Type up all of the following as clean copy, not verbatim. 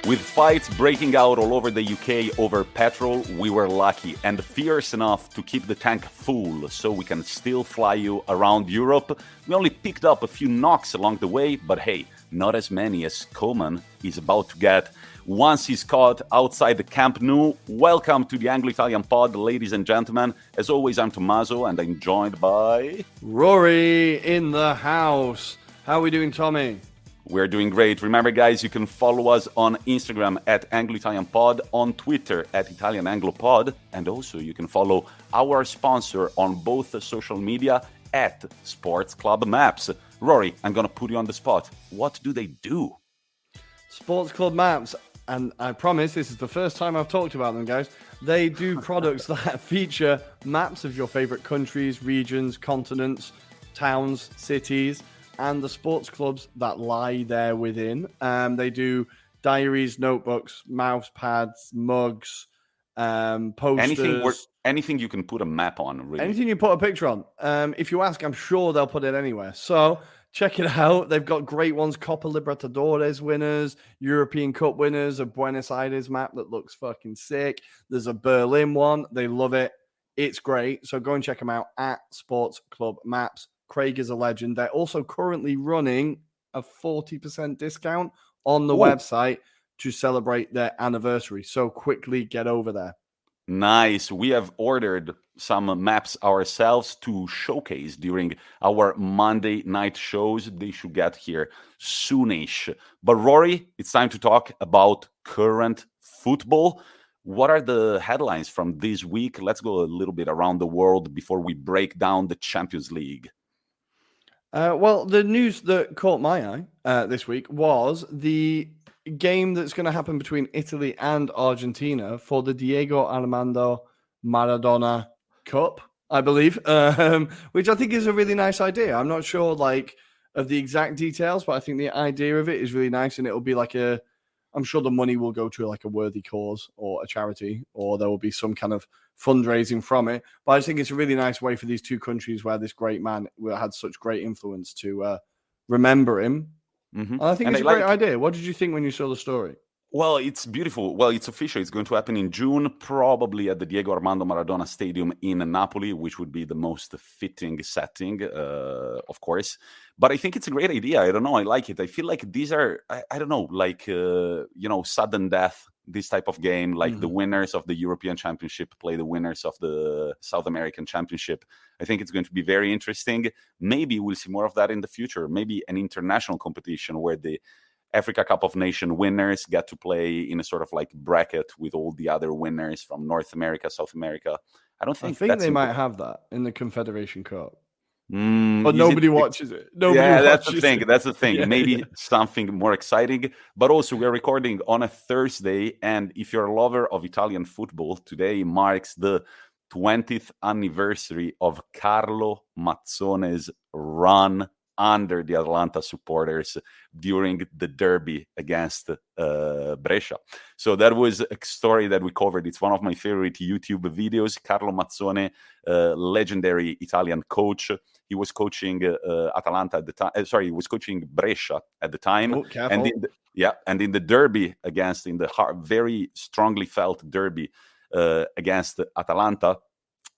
With fights breaking out all over the UK over petrol, we were lucky and fierce enough to keep the tank full so we can still fly you around Europe. We only picked up a few knocks along the way, but hey, not as many as Cobham is about to get once he's caught outside the Camp Nou. Welcome to the Anglo-Italian pod, ladies and gentlemen. As always, I'm Tommaso and I'm joined by... Ruairi in the house. How are we doing, Tommy? We're doing great. Remember, guys, you can follow us on Instagram at Anglo-Italian Pod, on Twitter at Italian Anglo Pod, and also you can follow our sponsor on both social media at Sports Club Maps. Rory, I'm going to put you on the spot. What do they do? Sports Club Maps, and I promise this is the first time I've talked about them, guys. They do products that feature maps of your favorite countries, regions, continents, towns, cities, and the sports clubs that lie there within. They do diaries, notebooks, mouse pads, mugs, posters. Anything you can put a map on, really. Anything you put a picture on. If you ask, I'm sure they'll put it anywhere. So check it out. They've got great ones. Copa Libertadores winners, European Cup winners, a Buenos Aires map that looks fucking sick. There's a Berlin one. They love it. It's great. So go and check them out at Sports Club Maps. Craig is a legend. They're also currently running a 40% discount on the website to celebrate their anniversary. So quickly get over there. Nice. We have ordered some maps ourselves to showcase during our Monday night shows. They should get here soonish. But Rory, it's time to talk about current football. What are the headlines from this week? Let's go a little bit around the world before we break down the Champions League. Well, the news that caught my eye this week was the game that's going to happen between Italy and Argentina for the Diego Armando Maradona Cup, I believe, which I think is a really nice idea. I'm not sure of the exact details, but I think the idea of it is really nice, and it'll be I'm sure the money will go to a worthy cause or a charity, or there will be some kind of fundraising from it. But I just think it's a really nice way for these two countries where this great man had such great influence to remember him. Mm-hmm. And I think it's a great idea. What did you think when you saw the story? Well, it's beautiful. Well, it's official. It's going to happen in June, probably at the Diego Armando Maradona Stadium in Napoli, which would be the most fitting setting, of course. But I think it's a great idea. I don't know. I like it. I feel like these are, I don't know, sudden death, this type of game, the winners of the European Championship play the winners of the South American Championship. I think it's going to be very interesting. Maybe we'll see more of that in the future. Maybe an international competition where the Africa Cup of Nations winners get to play in a sort of bracket with all the other winners from North America, South America. I think they might have that in the Confederation Cup. But nobody watches it. That's the thing. That's the thing. Yeah, Maybe something more exciting. But also, we're recording on a Thursday, and if you're a lover of Italian football, today marks the 20th anniversary of Carlo Mazzone's run under the Atalanta supporters during the derby against Brescia. So that was a story that we covered. It's one of my favorite YouTube videos. Carlo Mazzone, legendary Italian coach. He was coaching Atalanta at the time. He was coaching Brescia at the time. Oh, careful. And in the derby in the very strongly felt derby against Atalanta,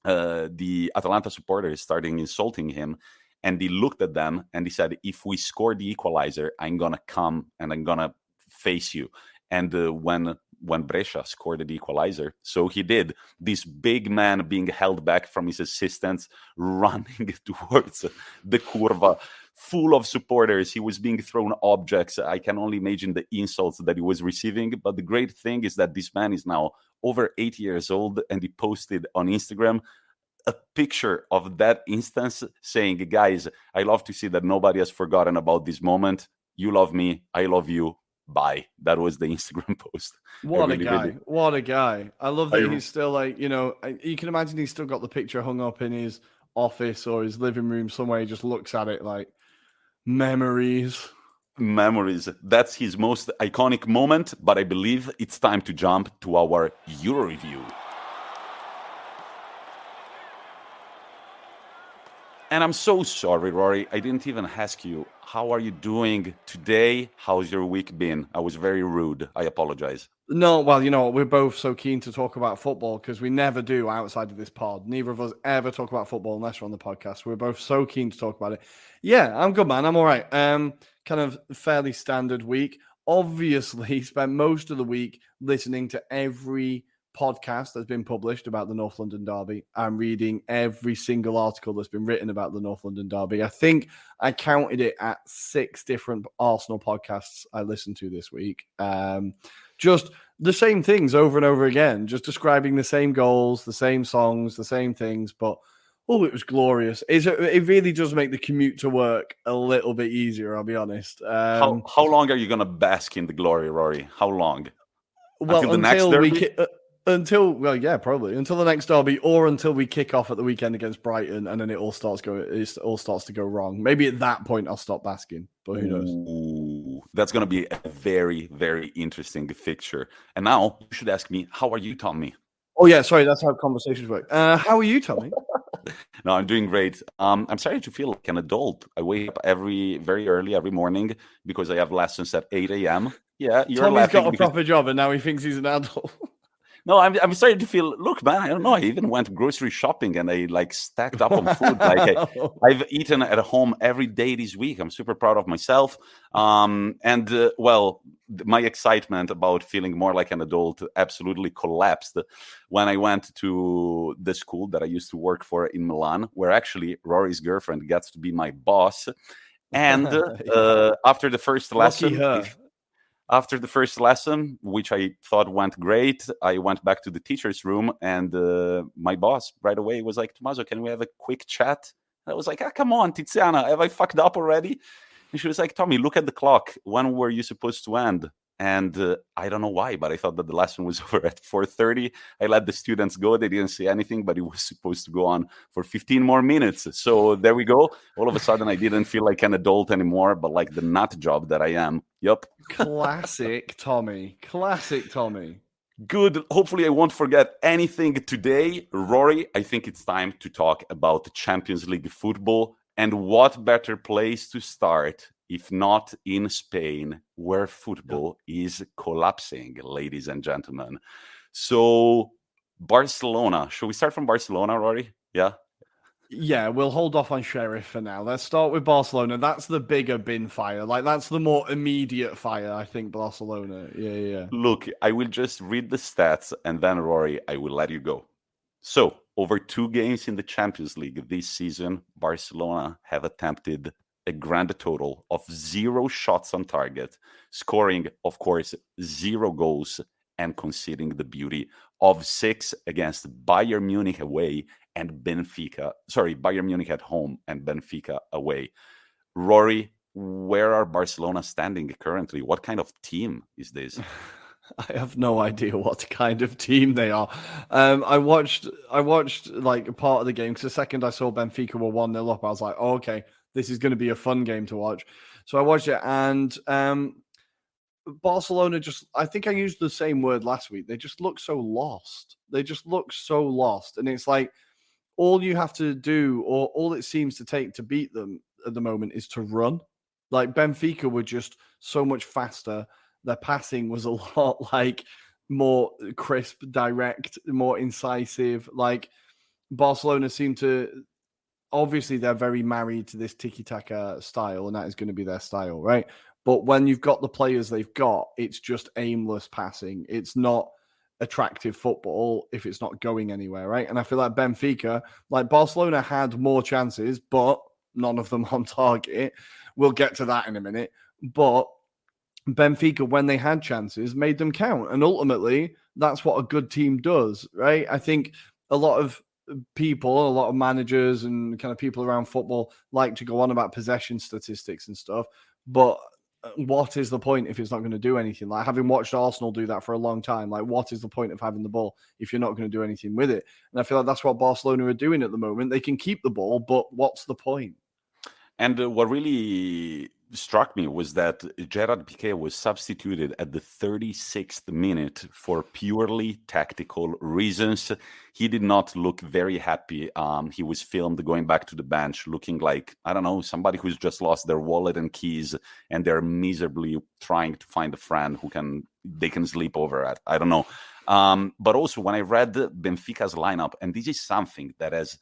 the Atalanta supporters started insulting him. And he looked at them and he said, if we score the equalizer, I'm going to come and I'm going to face you. And when Brescia scored the equalizer, so he did, this big man being held back from his assistants, running towards the curva, full of supporters. He was being thrown objects. I can only imagine the insults that he was receiving. But the great thing is that this man is now over 80 years old, and he posted on Instagram a picture of that instance saying, guys, I love to see that nobody has forgotten about this moment. You love me. I love you. Bye. That was the Instagram post. What a guy. What a guy. I love that he's still you can imagine he's still got the picture hung up in his office or his living room somewhere. He just looks at it like memories. That's his most iconic moment. But I believe it's time to jump to our Euroreview. And I'm so sorry, Rory. I didn't even ask you, how are you doing today? How's your week been? I was very rude. I apologize. No, well, you know what? We're both so keen to talk about football because we never do outside of this pod. Neither of us ever talk about football unless we're on the podcast. We're both so keen to talk about it. Yeah, I'm good, man. I'm all right. Kind of fairly standard week. Obviously, spent most of the week listening to every podcast that's been published about the North London Derby. I'm reading every single article that's been written about the North London Derby. I think I counted it at 6 different Arsenal podcasts I listened to this week. Just the same things over and over again, just describing the same goals, the same songs, the same things. But oh, it was glorious. It really does make the commute to work a little bit easier, I'll be honest. How long are you going to bask in the glory, Rory? How long? Well, Until the next derby? Probably until the next derby, or until we kick off at the weekend against Brighton, and then it all starts to go wrong. Maybe at that point I'll stop basking, but who knows? Ooh, that's going to be a very, very interesting fixture. And now you should ask me, how are you, Tommy? Oh yeah, sorry, that's how conversations work. How are you, Tommy? No, I'm doing great. I'm starting to feel like an adult. I wake up very early every morning because I have lessons at 8 a.m. Yeah, you're Tommy's laughing got a because proper job, and now he thinks he's an adult. no, I'm starting to feel. Look, man, I don't know. I even went grocery shopping and I like stacked up on food. Like I've eaten at home every day this week. I'm super proud of myself. My excitement about feeling more like an adult absolutely collapsed when I went to the school that I used to work for in Milan, where actually Rory's girlfriend gets to be my boss. And after the first lesson, after the first lesson, which I thought went great, I went back to the teacher's room, and my boss right away was like, Tommaso, can we have a quick chat? And I was like, come on, Tiziana, have I fucked up already? And she was like, Tommy, look at the clock. When were you supposed to end? And I don't know why, but I thought that the lesson was over at 4:30. I let the students go. They didn't say anything, but it was supposed to go on for 15 more minutes. So there we go. All of a sudden, I didn't feel like an adult anymore, but like the nut job that I am. Yup. Classic Tommy. Good. Hopefully, I won't forget anything today. Rory, I think it's time to talk about the Champions League football. And what better place to start if not in Spain, where football is collapsing, ladies and gentlemen. So, Barcelona. Should we start from Barcelona, Rory? Yeah? Yeah, we'll hold off on Sheriff for now. Let's start with Barcelona. That's the bigger bin fire. Like, that's the more immediate fire, I think, Barcelona. Yeah. Look, I will just read the stats, and then, Rory, I will let you go. So, over 2 games in the Champions League this season, Barcelona have attempted a grand total of 0 shots on target, scoring, of course, 0 goals, and conceding the beauty of 6 against Bayern Munich away and Benfica. Sorry, Bayern Munich at home and Benfica away. Rory, where are Barcelona standing currently? What kind of team is this? I have no idea what kind of team they are. I watched like part of the game because the second I saw Benfica were 1-0 up, I was like, oh, okay, this is going to be a fun game to watch. So I watched it, and Barcelona I think I used the same word last week. They just look so lost. And it's like all you have to do, or all it seems to take to beat them at the moment, is to run. Like Benfica were just so much faster. Their passing was a lot like more crisp, direct, more incisive. Like Barcelona seemed to, obviously they're very married to this tiki-taka style, and that is going to be their style, right? But when you've got the players they've got, it's just aimless passing. It's not attractive football if it's not going anywhere, right? And I feel like Benfica, like Barcelona had more chances, but none of them on target. We'll get to that in a minute. But Benfica, when they had chances, made them count. And ultimately, that's what a good team does, right? I think a lot of people, a lot of managers and kind of people around football like to go on about possession statistics and stuff. But what is the point if it's not going to do anything? Like, having watched Arsenal do that for a long time, like, what is the point of having the ball if you're not going to do anything with it? And I feel like that's what Barcelona are doing at the moment. They can keep the ball, but what's the point? And what really struck me was that Gerard Piqué was substituted at the 36th minute for purely tactical reasons. He did not look very happy. He was filmed going back to the bench looking like, I don't know, somebody who's just lost their wallet and keys and they're miserably trying to find a friend they can sleep over at. I don't know. But also when I read Benfica's lineup, and this is something that has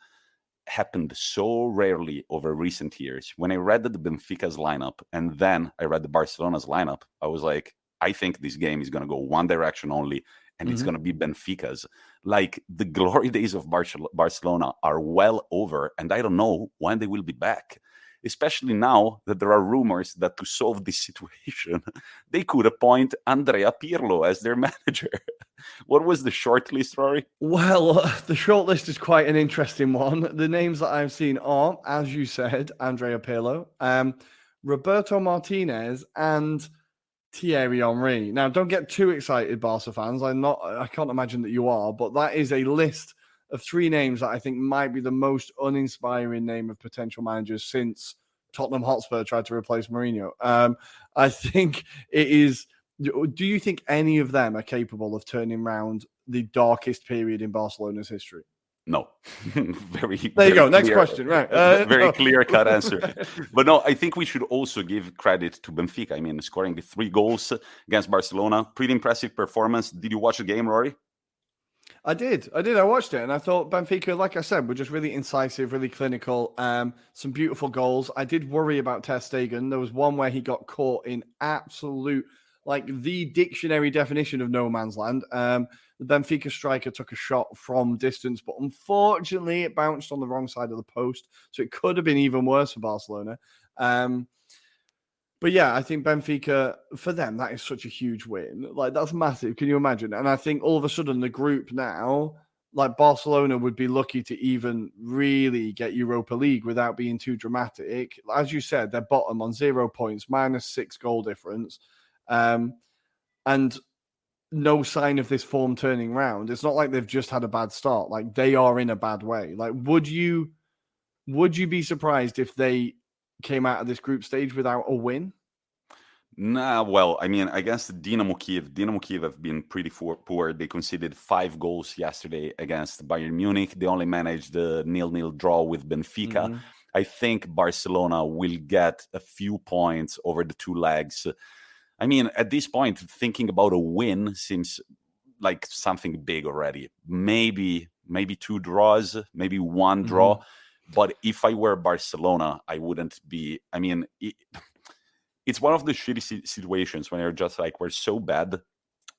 happened so rarely over recent years. When I read the Benfica's lineup and then I read the Barcelona's lineup, I was like, I think this game is going to go one direction only, and it's going to be Benfica's. Like, the glory days of Barcelona are well over, and I don't know when they will be back. Especially now that there are rumors that to solve this situation, they could appoint Andrea Pirlo as their manager. What was the short list, Rory? Well, the short list is quite an interesting one. The names that I've seen are, as you said, Andrea Pirlo, Roberto Martinez, and Thierry Henry. Now, don't get too excited, Barca fans. I can't imagine that you are, but that is a list of 3 names that I think might be the most uninspiring name of potential managers since Tottenham Hotspur tried to replace Mourinho. I think it is. Do you think any of them are capable of turning around the darkest period in Barcelona's history? No. There you go. Next question. Right. Very clear-cut answer. But no, I think we should also give credit to Benfica. I mean, scoring the 3 goals against Barcelona, pretty impressive performance. Did you watch the game, Rory? I did. I watched it, and I thought Benfica, like I said, were just really incisive, really clinical. Some beautiful goals. I did worry about Ter Stegen. There was one where he got caught in absolute, like, the dictionary definition of no man's land. The Benfica striker took a shot from distance, but unfortunately it bounced on the wrong side of the post, so it could have been even worse for Barcelona. But yeah, I think Benfica, for them, that is such a huge win. Like, that's massive. Can you imagine? And I think all of a sudden the group now, like, Barcelona would be lucky to even really get Europa League without being too dramatic. As you said, they're bottom on 0 points, -6 goal difference. And no sign of this form turning round. It's not like they've just had a bad start. Like, they are in a bad way. Like, would you be surprised if they came out of this group stage without a win? Nah, well, I mean, against Dinamo Kiev have been pretty poor. They conceded 5 goals yesterday against Bayern Munich. They only managed a 0-0 draw with Benfica. I think Barcelona will get a few points over the 2 legs. I mean, at this point, thinking about a win seems like something big already. Maybe 2 draws, maybe 1 draw. But if I were Barcelona, I wouldn't be. I mean, it's one of the shitty situations when you're just like, we're so bad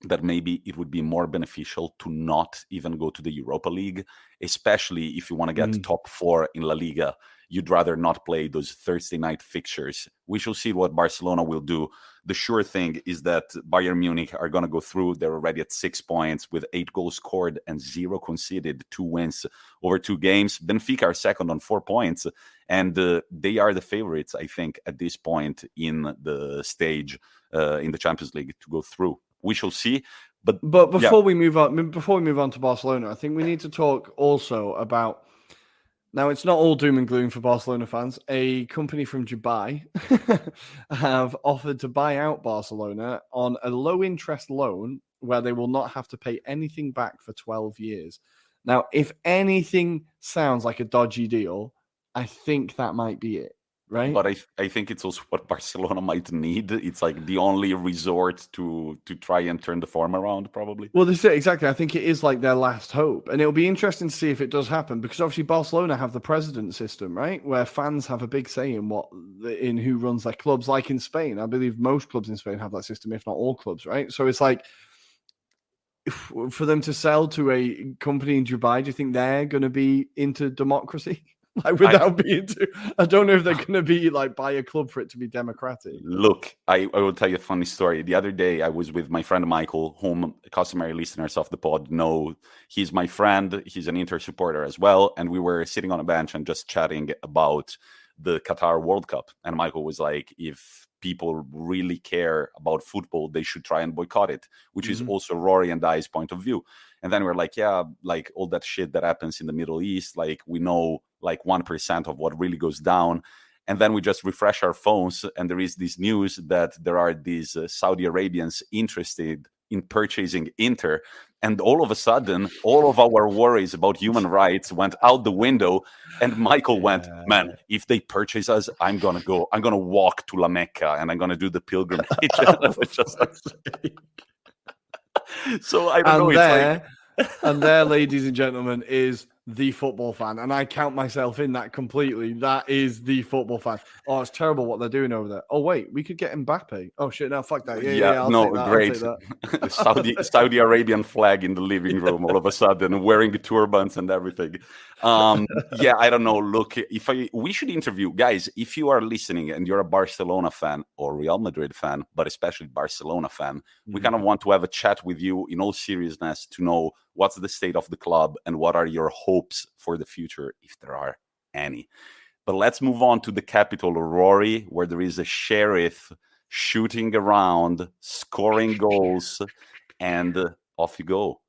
that maybe it would be more beneficial to not even go to the Europa League, especially if you want to get top 4 in La Liga. You'd rather not play those Thursday night fixtures. We shall see what Barcelona will do. The sure thing is that Bayern Munich are going to go through. They're already at 6 points with 8 goals scored and 0 conceded, 2 wins over 2 games. Benfica are second on 4 points, and they are the favorites, I think, at this point in the stage in the Champions League to go through. We shall see. But before we move on to Barcelona, I think we need to talk also about. Now, it's not all doom and gloom for Barcelona fans. A company from Dubai have offered to buy out Barcelona on a low-interest loan where they will not have to pay anything back for 12 years. Now, if anything sounds like a dodgy deal, I think that might be it, right? But I think it's also what Barcelona might need. It's like the only resort to try and turn the form around, probably. Well, this is it, exactly. I think it is like their last hope. And it'll be interesting to see if it does happen, because obviously Barcelona have the president system, right? Where fans have a big say in who runs their clubs, like in Spain. I believe most clubs in Spain have that system, if not all clubs, right? So it's like, for them to sell to a company in Dubai, do you think they're going to be into democracy? Like, without being too, I don't know if they're going to be like buy a club for it to be democratic. Look, I will tell you a funny story. The other day, I was with my friend Michael, whom customary listeners of the pod know. He's my friend. He's an Inter supporter as well. And we were sitting on a bench and just chatting about the Qatar World Cup. And Michael was like, if people really care about football, they should try and boycott it, which is also Rory and I's point of view. And then we're like, yeah, like all that shit that happens in the Middle East, like we know like 1% of what really goes down. And then we just refresh our phones, and there is this news that there are these Saudi Arabians interested in purchasing Inter. And all of a sudden, all of our worries about human rights went out the window. And Michael went, man, if they purchase us, I'm going to walk to La Mecca and I'm going to do the pilgrimage. So I don't know. And there, ladies and gentlemen, is the football fan. And I count myself in that completely. That is the football fan. Oh, it's terrible what they're doing over there. Oh, wait, we could get Mbappe. Oh, shit, no, fuck that. Yeah, I'll take that. Great. Saudi Arabian flag in the living room all of a sudden, wearing the turbans and everything. I don't know. Look, we should interview, guys, if you are listening and you're a Barcelona fan or Real Madrid fan, but especially Barcelona fan, we kind of want to have a chat with you in all seriousness to know what's the state of the club and what are your hopes for the future, if there are any. But let's move on to the capital, Ruairi, where there is a sheriff shooting around, scoring goals, and off you go.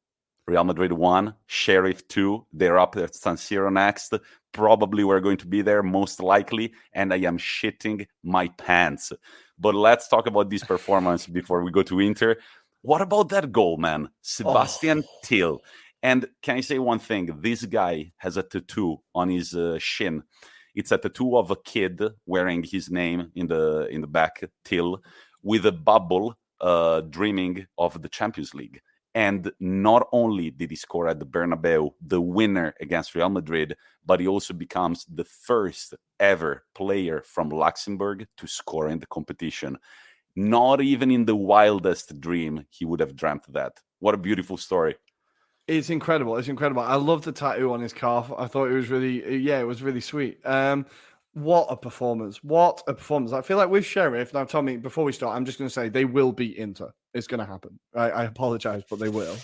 Real Madrid 1, Sheriff 2. They're up at San Siro next. Probably we're going to be there, most likely, and I am shitting my pants. But let's talk about this performance before we go to Inter. What about that goal, man? Sebastian Till. And can I say one thing? This guy has a tattoo on his shin. It's a tattoo of a kid wearing his name in the back, Till, with a bubble dreaming of the Champions League. And not only did he score at the Bernabeu, the winner against Real Madrid, but he also becomes the first ever player from Luxembourg to score in the competition. Not even in the wildest dream he would have dreamt that. What a beautiful story. It's incredible. It's incredible. I love the tattoo on his calf. I thought it was really sweet. What a performance. What a performance. I feel like with Sheriff, now Tommy, before we start, I'm just going to say they will beat Inter. It's going to happen. I apologize, but they will.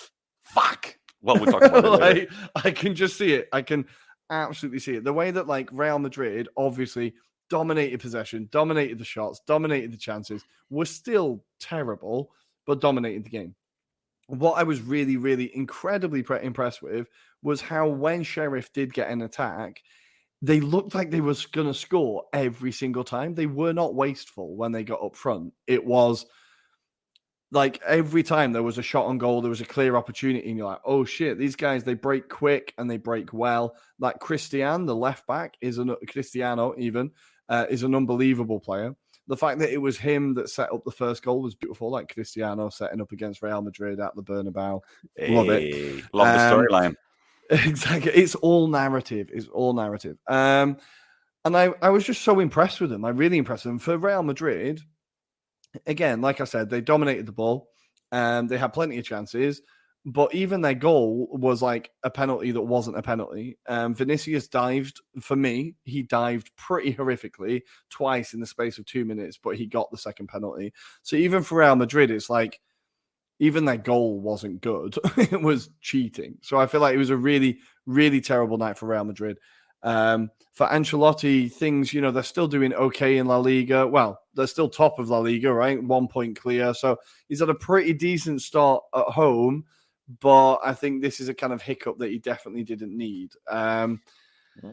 Fuck. Well, we'll talk about it later. I can just see it. I can absolutely see it. The way that Real Madrid obviously dominated possession, dominated the shots, dominated the chances, were still terrible, but dominated the game. What I was really, really incredibly impressed with was how when Sheriff did get an attack, they looked like they were going to score every single time. They were not wasteful when they got up front. It was like every time there was a shot on goal, there was a clear opportunity, and you're like, oh shit, these guys, they break quick and they break well. Like Cristiano, the left back, is an unbelievable player. The fact that it was him that set up the first goal was beautiful, like Cristiano setting up against Real Madrid at the Bernabeu. Love it. Love the storyline. Exactly. It's all narrative. And I was just so impressed with them. I really impressed them. For Real Madrid, again, like I said, they dominated the ball. They had plenty of chances. But even their goal was like a penalty that wasn't a penalty. Vinicius dived, for me, he dived pretty horrifically twice in the space of 2 minutes, but he got the second penalty. So even for Real Madrid, it's like, even their goal wasn't good. It was cheating. So I feel like it was a really, really terrible night for Real Madrid. For Ancelotti, things, they're still doing okay in La Liga. Well, they're still top of La Liga, right? 1 point clear. So he's had a pretty decent start at home. But I think this is a kind of hiccup that he definitely didn't need.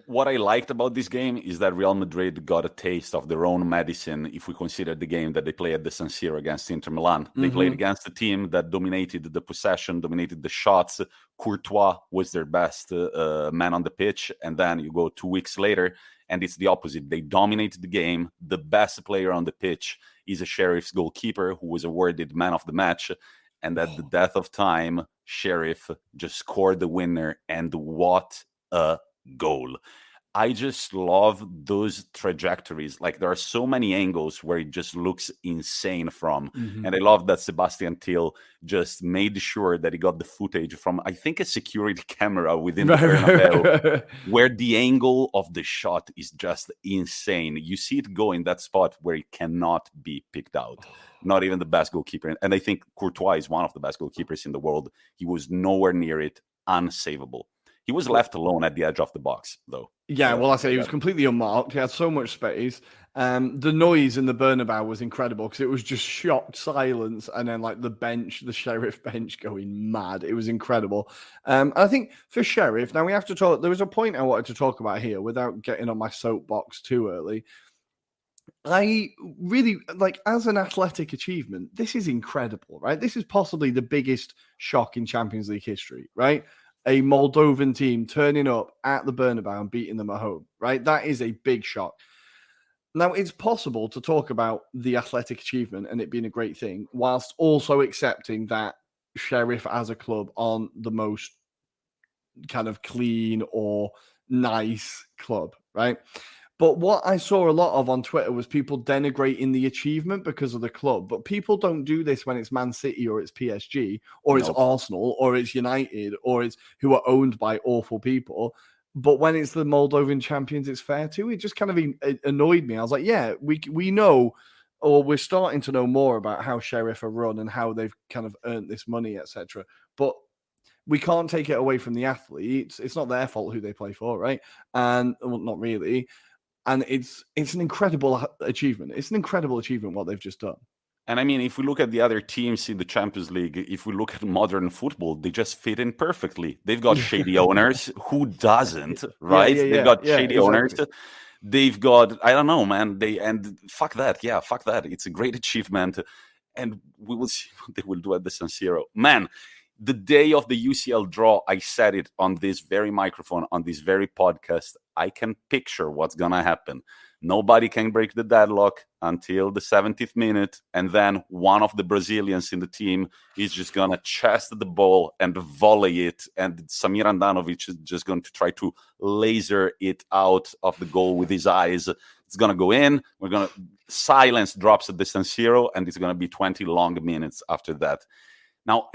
What I liked about this game is that Real Madrid got a taste of their own medicine if we consider the game that they played at the San Siro against Inter Milan. They played against a team that dominated the possession, dominated the shots. Courtois was their best man on the pitch. And then you go 2 weeks later, and it's the opposite. They dominated the game. The best player on the pitch is a Sheriff's goalkeeper who was awarded man of the match. And at the death of time, Sheriff just scored the winner. And what a goal. I just love those trajectories. Like, there are so many angles where it just looks insane from. And I love that Sebastian Till just made sure that he got the footage from, I think, a security camera within the Bernabeu, where the angle of the shot is just insane. You see it go in that spot where it cannot be picked out. Not even the best goalkeeper. And I think Courtois is one of the best goalkeepers in the world. He was nowhere near it. Unsavable. He was left alone at the edge of the box, though. Yeah, well, I say he was completely unmarked. He had so much space. The noise in the Bernabeu was incredible because it was just shocked silence, and then like the Sheriff bench going mad. It was incredible. I think for Sheriff, now we have to talk. There was a point I wanted to talk about here without getting on my soapbox too early. I really as an athletic achievement, this is incredible, right? This is possibly the biggest shock in Champions League history, right? A Moldovan team turning up at the Bernabeu and beating them at home, right? That is a big shock. Now, it's possible to talk about the athletic achievement and it being a great thing, whilst also accepting that Sheriff as a club aren't the most kind of clean or nice club, right? But what I saw a lot of on Twitter was people denigrating the achievement because of the club. But people don't do this when it's Man City or it's PSG or it's Arsenal or it's United or it's who are owned by awful people. But when it's the Moldovan champions, it's fair too. It just kind of annoyed me. I was like, yeah, we know, or we're starting to know more about how Sheriff are run and how they've kind of earned this money, etc. But we can't take it away from the athletes. It's not their fault who they play for, right? And well, not really. And it's an incredible achievement. It's an incredible achievement what they've just done. And I mean, if we look at the other teams in the Champions League, if we look at modern football, they just fit in perfectly. They've got shady owners. Who doesn't, right? They've got shady owners. They've got, I don't know, man. And fuck that. Yeah, fuck that. It's a great achievement. And we will see what they will do at the San Siro. Man, the day of the UCL draw, I said it on this very microphone, on this very podcast. I can picture what's going to happen. Nobody can break the deadlock until the 70th minute. And then one of the Brazilians in the team is just going to chest the ball and volley it. And Samir Andanovic is just going to try to laser it out of the goal with his eyes. It's going to go in. Silence drops at the San Siro, and it's going to be 20 long minutes after that. Now,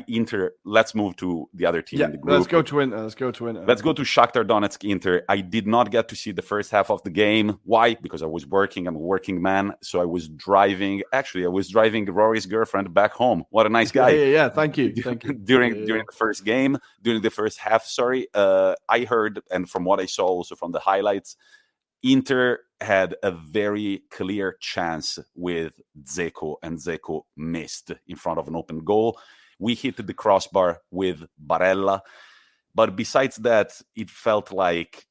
Inter, let's move to the other team in the group. Let's go to Inter. Let's go to Shakhtar Donetsk Inter. I did not get to see the first half of the game. Why? Because I was working. I'm a working man. So I was driving. Actually, I was driving Rory's girlfriend back home. What a nice guy. Yeah. Thank you. During the first game, during the first half, I heard, and from what I saw also from the highlights, Inter had a very clear chance with Dzeko, and Dzeko missed in front of an open goal. We hit the crossbar with Barella. But besides that, it felt like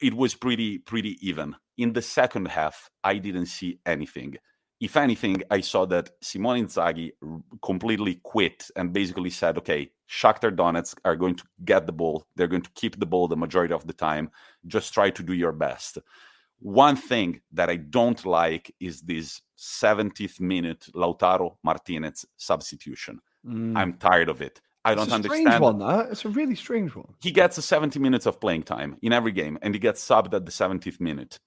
it was pretty even. In the second half, I didn't see anything. If anything, I saw that Simone Inzaghi completely quit and basically said, okay, Shakhtar Donetsk are going to get the ball. They're going to keep the ball the majority of the time. Just try to do your best. One thing that I don't like is this 70th minute Lautaro Martinez substitution. I'm tired of it. I don't understand. It's a strange one, that. It's a really strange one. He gets 70 minutes of playing time in every game, and he gets subbed at the 70th minute.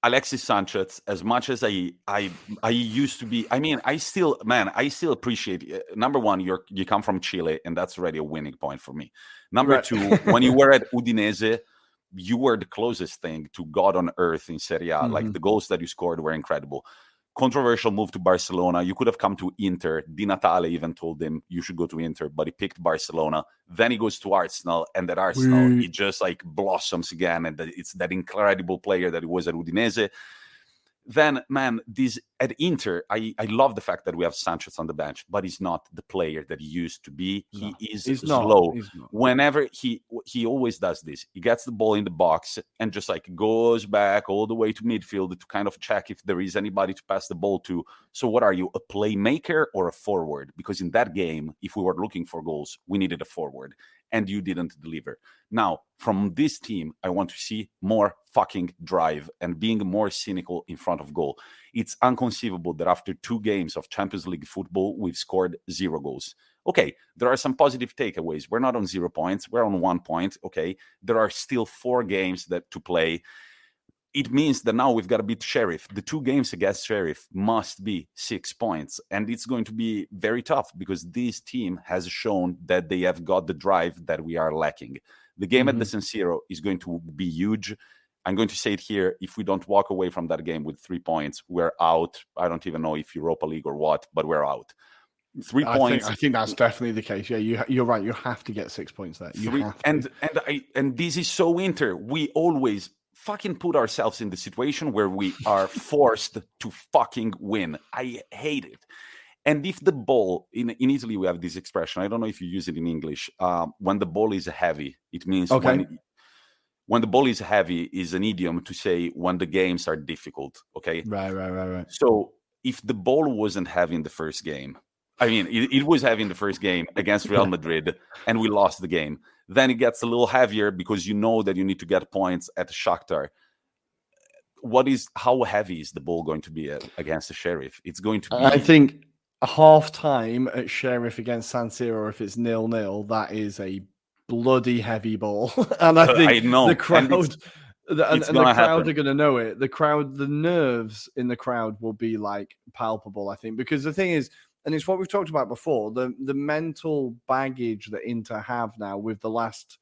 Alexis Sanchez, as much as I used to be, I mean, I still appreciate, number one, you come from Chile, and that's already a winning point for me. Number two, when you were at Udinese, you were the closest thing to God on earth in Serie A. Like, the goals that you scored were incredible. Controversial move to Barcelona. You could have come to Inter. Di Natale even told him you should go to Inter, but he picked Barcelona. Then he goes to Arsenal, and at Arsenal, he just like blossoms again. And it's that incredible player that he was at Udinese. Then, man, this at Inter, I love the fact that we have Sanchez on the bench, but he's not the player that he used to be. He is slow. Whenever he always does this. He gets the ball in the box and just like goes back all the way to midfield to kind of check if there is anybody to pass the ball to. So what are you, a playmaker or a forward? Because in that game, if we were looking for goals, we needed a forward, and you didn't deliver. Now, from this team, I want to see more fucking drive and being more cynical in front of goal. It's inconceivable that after 2 games of Champions League football, we've scored 0 goals. Okay, there are some positive takeaways. We're not on 0 points. We're on 1 point. Okay, there are still 4 games to play. It means that now we've got to beat Sheriff. The 2 games against Sheriff must be 6 points. And it's going to be very tough because this team has shown that they have got the drive that we are lacking. The game at the San Siro is going to be huge. I'm going to say it here. If we don't walk away from that game with 3 points, we're out. I don't even know if Europa League or what, but we're out. 3 points. I think that's definitely the case. Yeah, you're right. You have to get 6 points there. And this is so Inter. We always fucking put ourselves in the situation where we are forced to fucking win. I hate it. And if the ball, in Italy, we have this expression. I don't know if you use it in English. When the ball is heavy, it means when the ball is heavy is an idiom to say when the games are difficult. Okay. Right. So if the ball wasn't heavy in the first game, I mean, it was heavy in the first game against Real Madrid, and we lost the game. Then it gets a little heavier because you know that you need to get points at Shakhtar. How heavy is the ball going to be against the Sheriff? It's going to be. I think half time at Sheriff against San Siro, if it's 0-0, that is a bloody heavy ball. And I think the crowd, the crowd are going to know it. The nerves in the crowd will be like palpable, I think, because the thing is, and it's what we've talked about before, the mental baggage that Inter have now with the last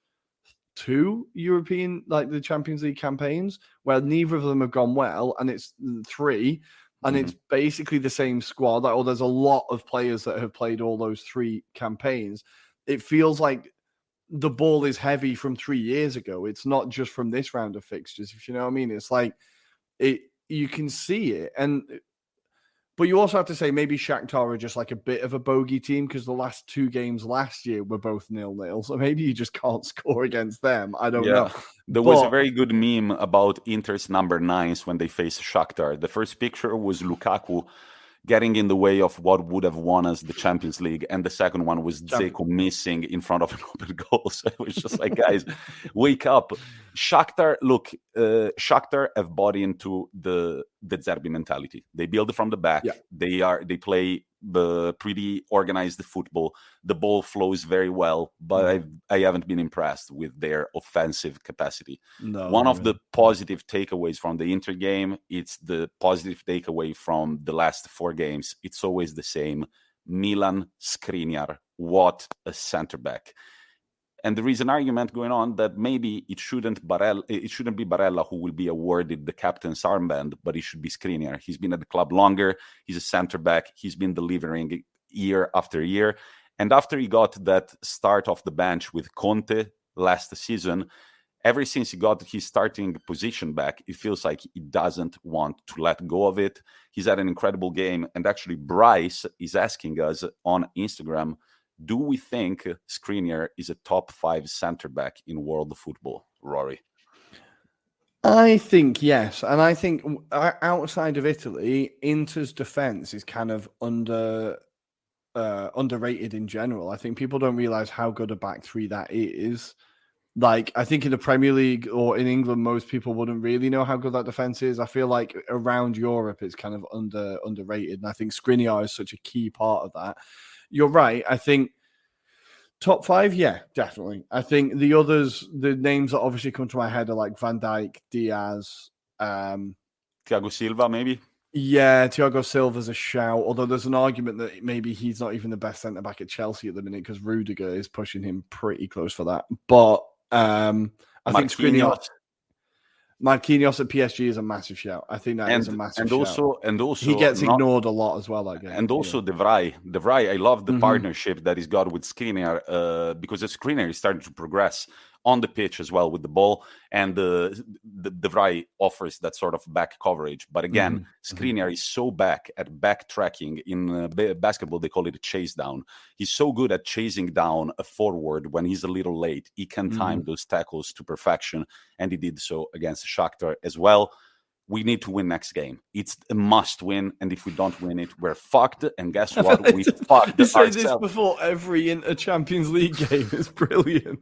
2 European, like the Champions League campaigns, where neither of them have gone well, and it's 3, and it's basically the same squad. Or there's a lot of players that have played all those 3 campaigns. It feels like the ball is heavy from 3 years ago. It's not just from this round of fixtures, if you know what I mean. It's like you can see it, but you also have to say maybe Shakhtar are just like a bit of a bogey team because the last 2 games last year were both 0-0. So maybe you just can't score against them. I don't know. There was a very good meme about Inter's number 9s when they faced Shakhtar. The first picture was Lukaku getting in the way of what would have won us the Champions League, and the second one was Dzeko missing in front of an open goal. So it was just like, guys, wake up. Shakhtar have bought into the Zerbi mentality. They build it from the back. Yeah. They play the pretty organized football. The ball flows very well, but I haven't been impressed with their offensive capacity. One of the positive takeaways from the Inter game, it's the positive takeaway from the last 4 games. It's always the same. Milan Skriniar, what a center back. And there is an argument going on that maybe it shouldn't be Barella who will be awarded the captain's armband, but it should be Skriniar. He's been at the club longer. He's a center back. He's been delivering year after year. And after he got that start off the bench with Conte last season, ever since he got his starting position back, it feels like he doesn't want to let go of it. He's had an incredible game. And actually, Bryce is asking us on Instagram, do we think Skriniar is a top 5 center back in world football, Rory? I think yes. And I think outside of Italy, Inter's defense is kind of underrated in general. I think people don't realize how good a back 3 that is. Like, I think in the Premier League or in England, most people wouldn't really know how good that defense is. I feel like around Europe, it's kind of underrated. And I think Skriniar is such a key part of that. You're right. I think top 5, yeah, definitely. I think the others, the names that obviously come to my head are like Van Dijk, Diaz, Thiago Silva, maybe. Yeah, Thiago Silva's a shout. Although there's an argument that maybe he's not even the best centre back at Chelsea at the minute because Rudiger is pushing him pretty close for that. But I think Marquinhos at PSG is a massive shout. I think that is a massive shout. And also he gets ignored a lot as well, that game. And also De Vrij. I love the partnership that he's got with Skriniar because the Skriniar is starting to progress on the pitch as well with the ball, and the De Vrij offers that sort of back coverage. But again, Skriniar is so back at backtracking. In basketball, they call it a chase down. He's so good at chasing down a forward when he's a little late. He can time those tackles to perfection, and he did so against Shakhtar as well. We need to win next game. It's a must win, and if we don't win it, we're fucked. And guess what? We fucked ourselves. You say this before every Champions League game. It's brilliant.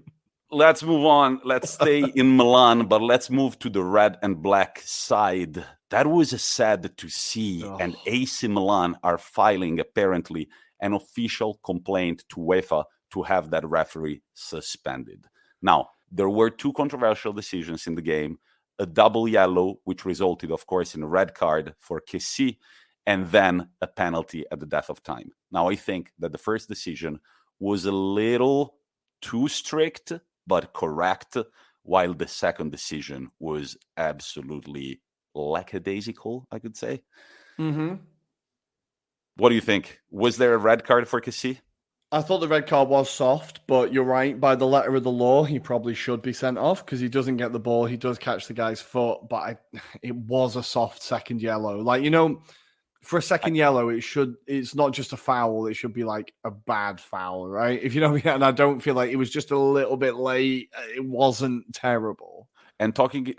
Let's move on. Let's stay in Milan, but let's move to the red and black side. That was sad to see. And AC Milan are filing, apparently, an official complaint to UEFA to have that referee suspended. Now, there were 2 controversial decisions in the game. A double yellow, which resulted, of course, in a red card for Kessie, and then a penalty at the death of time. Now, I think that the first decision was a little too strict, but correct, while the second decision was absolutely lackadaisical, I could say. What do you think? Was there a red card for Kessie? I thought the red card was soft, but you're right. By the letter of the law, he probably should be sent off because he doesn't get the ball. He does catch the guy's foot, but it was a soft second yellow. Like, for a second yellow, it's not just a foul. It should be like a bad foul, right? If you know what I mean. And I don't feel like it was just a little bit late. It wasn't terrible. And talking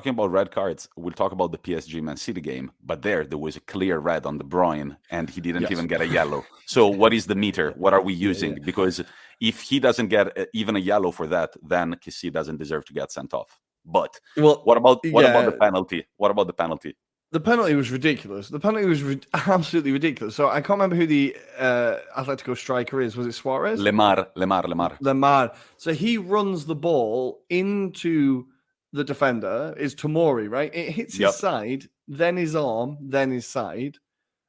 about red cards, we'll talk about the PSG Man City game, but there was a clear red on De Bruyne, and he didn't even get a yellow. So what is the meter? What are we using? Because if he doesn't get even a yellow for that, then Kessie doesn't deserve to get sent off. But what about the penalty? What about the penalty? The penalty was ridiculous. The penalty was absolutely ridiculous. So I can't remember who the Atletico striker is. Was it Suarez? Lemar. So he runs the ball into the defender. Is Tomori, right? It hits his side, then his arm, then his side,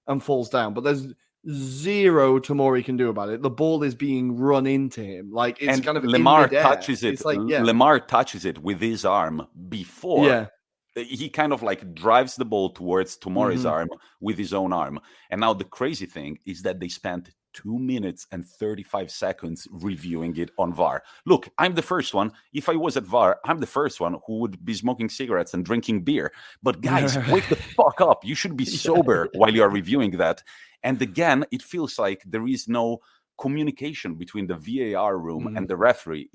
and falls down. But there's zero Tomori can do about it. The ball is being run into him. Like, it's kind of Lemar touches it. Lemar touches it with his arm before. Yeah. He kind of like drives the ball towards Tomori's arm with his own arm. And now the crazy thing is that they spent 2 minutes and 35 seconds reviewing it on VAR. Look, I'm the first one. If I was at VAR, I'm the first one who would be smoking cigarettes and drinking beer. But guys, wake the fuck up. You should be sober while you are reviewing that. And again, it feels like there is no communication between the VAR room and the referee.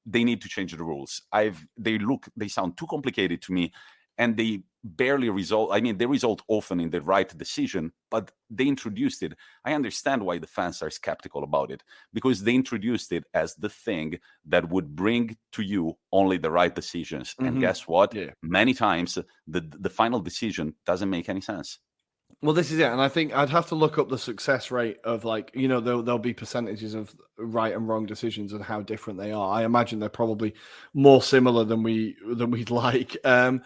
They need to change the rules. They sound too complicated to me, and they barely result. I mean, they result often in the right decision, but they introduced it. I understand why the fans are skeptical about it, because they introduced it as the thing that would bring to you only the right decisions. And guess what? Yeah. Many times the final decision doesn't make any sense. Well, this is it. And I think I'd have to look up the success rate of, like, you know, there'll be percentages of right and wrong decisions and how different they are. I imagine they're probably more similar than we'd like. I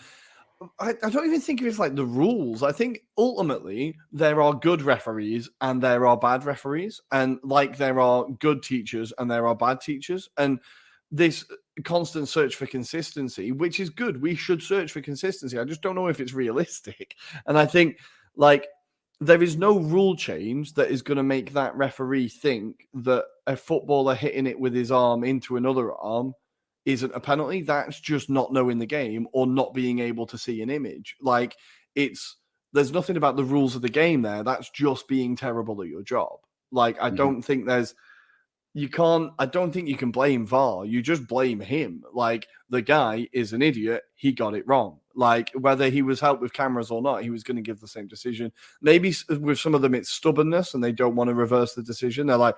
don't even think of it as like the rules. I think ultimately there are good referees and there are bad referees. And like there are good teachers and there are bad teachers. And this constant search for consistency, which is good. We should search for consistency. I just don't know if it's realistic. And I think, like, there is no rule change that is going to make that referee think that a footballer hitting it with his arm into another arm isn't a penalty. That's just not knowing the game or not being able to see an image. Like, there's nothing about the rules of the game there. That's just being terrible at your job. Like, I don't think I don't think you can blame VAR. You just blame him. Like, the guy is an idiot. He got it wrong. Like, whether he was helped with cameras or not, he was going to give the same decision. Maybe with some of them, it's stubbornness and they don't want to reverse the decision. They're like,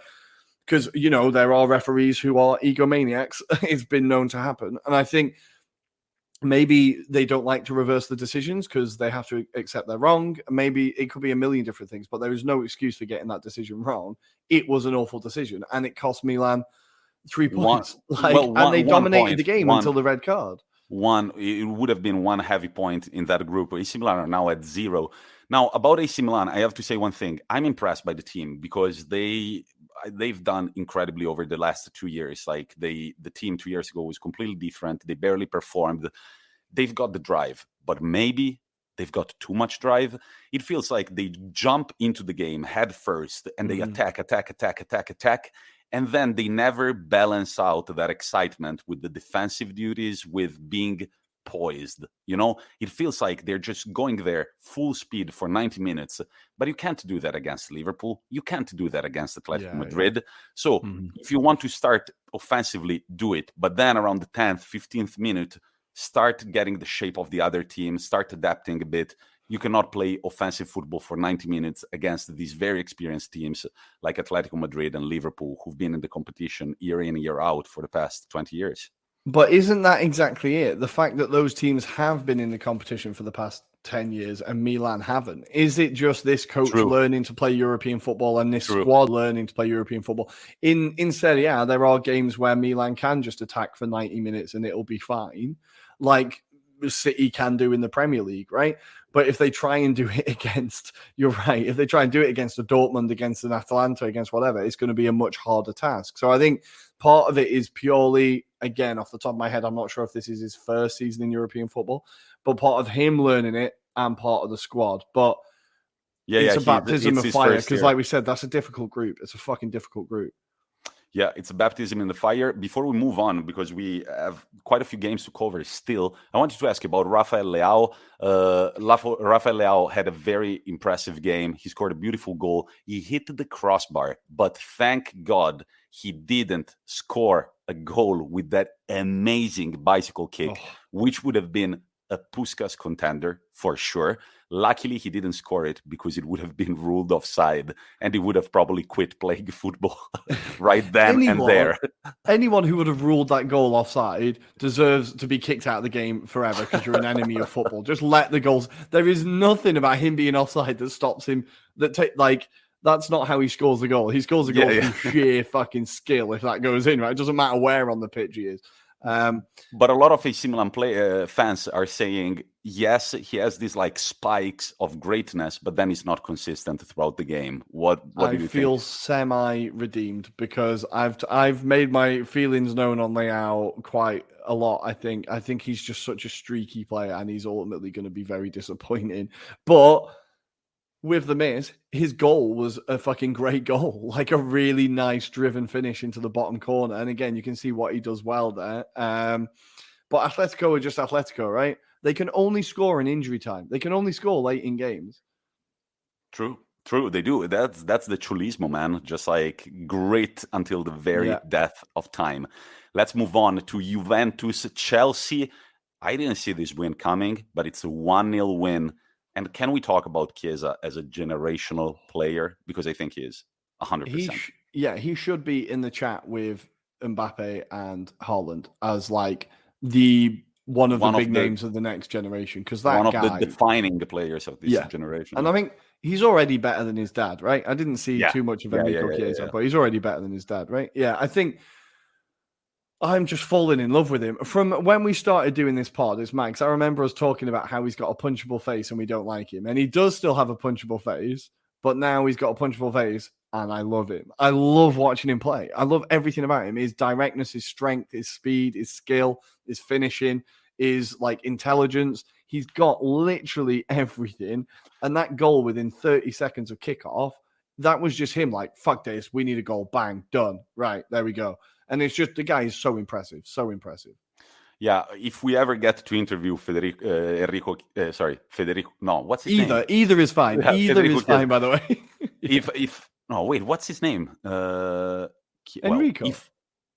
because, you know, there are referees who are egomaniacs. It's been known to happen. And I think maybe they don't like to reverse the decisions because they have to accept they're wrong. Maybe it could be a million different things, but there is no excuse for getting that decision wrong. It was an awful decision, and it cost Milan 3 points. And they dominated the game until the red card. It would have been one heavy point in that group. AC Milan are now at 0. Now, about AC Milan, I have to say one thing. I'm impressed by the team because they've done incredibly over the last 2 years. Like, the team 2 years ago was completely different. They barely performed. They've got the drive, but maybe they've got too much drive. It feels like they jump into the game head first and they attack. And then they never balance out that excitement with the defensive duties, with being poised. You know, it feels like they're just going there full speed for 90 minutes. But you can't do that against Liverpool. You can't do that against Atletico Madrid. Yeah. So if you want to start offensively, do it. But then around the 10th, 15th minute, start getting the shape of the other team, start adapting a bit. You cannot play offensive football for 90 minutes against these very experienced teams like Atletico Madrid and Liverpool, who've been in the competition year in, year out for the past 20 years. But isn't that exactly it? The fact that those teams have been in the competition for the past 10 years and Milan haven't. Is it just this coach learning to play European football and this squad learning to play European football? In Serie A, there are games where Milan can just attack for 90 minutes and it'll be fine, like City can do in the Premier League, right? But if they try and do it against, you're right, if they try and do it against a Dortmund, against an Atalanta, against whatever, it's going to be a much harder task. So I think part of it is purely, again, off the top of my head, I'm not sure if this is his first season in European football, but part of him learning it and part of the squad. But it's a baptism of fire because, like we said, that's a difficult group. It's a fucking difficult group. Yeah, it's a baptism in the fire. Before we move on, because we have quite a few games to cover still, I wanted to ask you about Rafael Leao. Rafael Leao had a very impressive game. He scored a beautiful goal. He hit the crossbar, but thank God he didn't score a goal with that amazing bicycle kick, which would have been a Puskás contender for sure. Luckily, he didn't score it because it would have been ruled offside and he would have probably quit playing football right then and there. Anyone who would have ruled that goal offside deserves to be kicked out of the game forever because you're an enemy of football. Just let the goals. There is nothing about him being offside that stops him. That's not how he scores the goal. He scores the goal through sheer fucking skill if that goes in, right? It doesn't matter where on the pitch he is. But a lot of AC Milan fans are saying, yes, he has these like spikes of greatness, but then he's not consistent throughout the game. What do you think? I feel semi-redeemed because I've made my feelings known on Leao quite a lot. I think he's just such a streaky player and he's ultimately going to be very disappointing. But with the miss, his goal was a fucking great goal, like a really nice driven finish into the bottom corner. And again, you can see what he does well there. But Atletico are just Atletico, right? They can only score in injury time. They can only score late in games. True, they do. That's the Chulismo, man. Just like great until the very death of time. Let's move on to Juventus Chelsea. I didn't see this win coming, but it's a 1-0 win. And can we talk about Chiesa as a generational player? Because I think he is 100%. He should be in the chat with Mbappe and Haaland as like one of the big names of the next generation. Because that one guy, of the defining players of this generation. And I think he's already better than his dad, right? I didn't see too much of Enrico Chiesa, but he's already better than his dad, right? Yeah, I think I'm just falling in love with him. From when we started doing this pod, it's Max. I remember us talking about how he's got a punchable face and we don't like him. And he does still have a punchable face, but now he's got a punchable face and I love him. I love watching him play. I love everything about him. His directness, his strength, his speed, his skill, his finishing, his like intelligence. He's got literally everything. And that goal within 30 seconds of kickoff, that was just him like, fuck this. We need a goal. Bang, done. Right, there we go. And it's just the guy is so impressive, so impressive. Yeah, if we ever get to interview Federico, no, what's his name? Either is fine. Yeah, either is fine, by the way. What's his name? Enrico.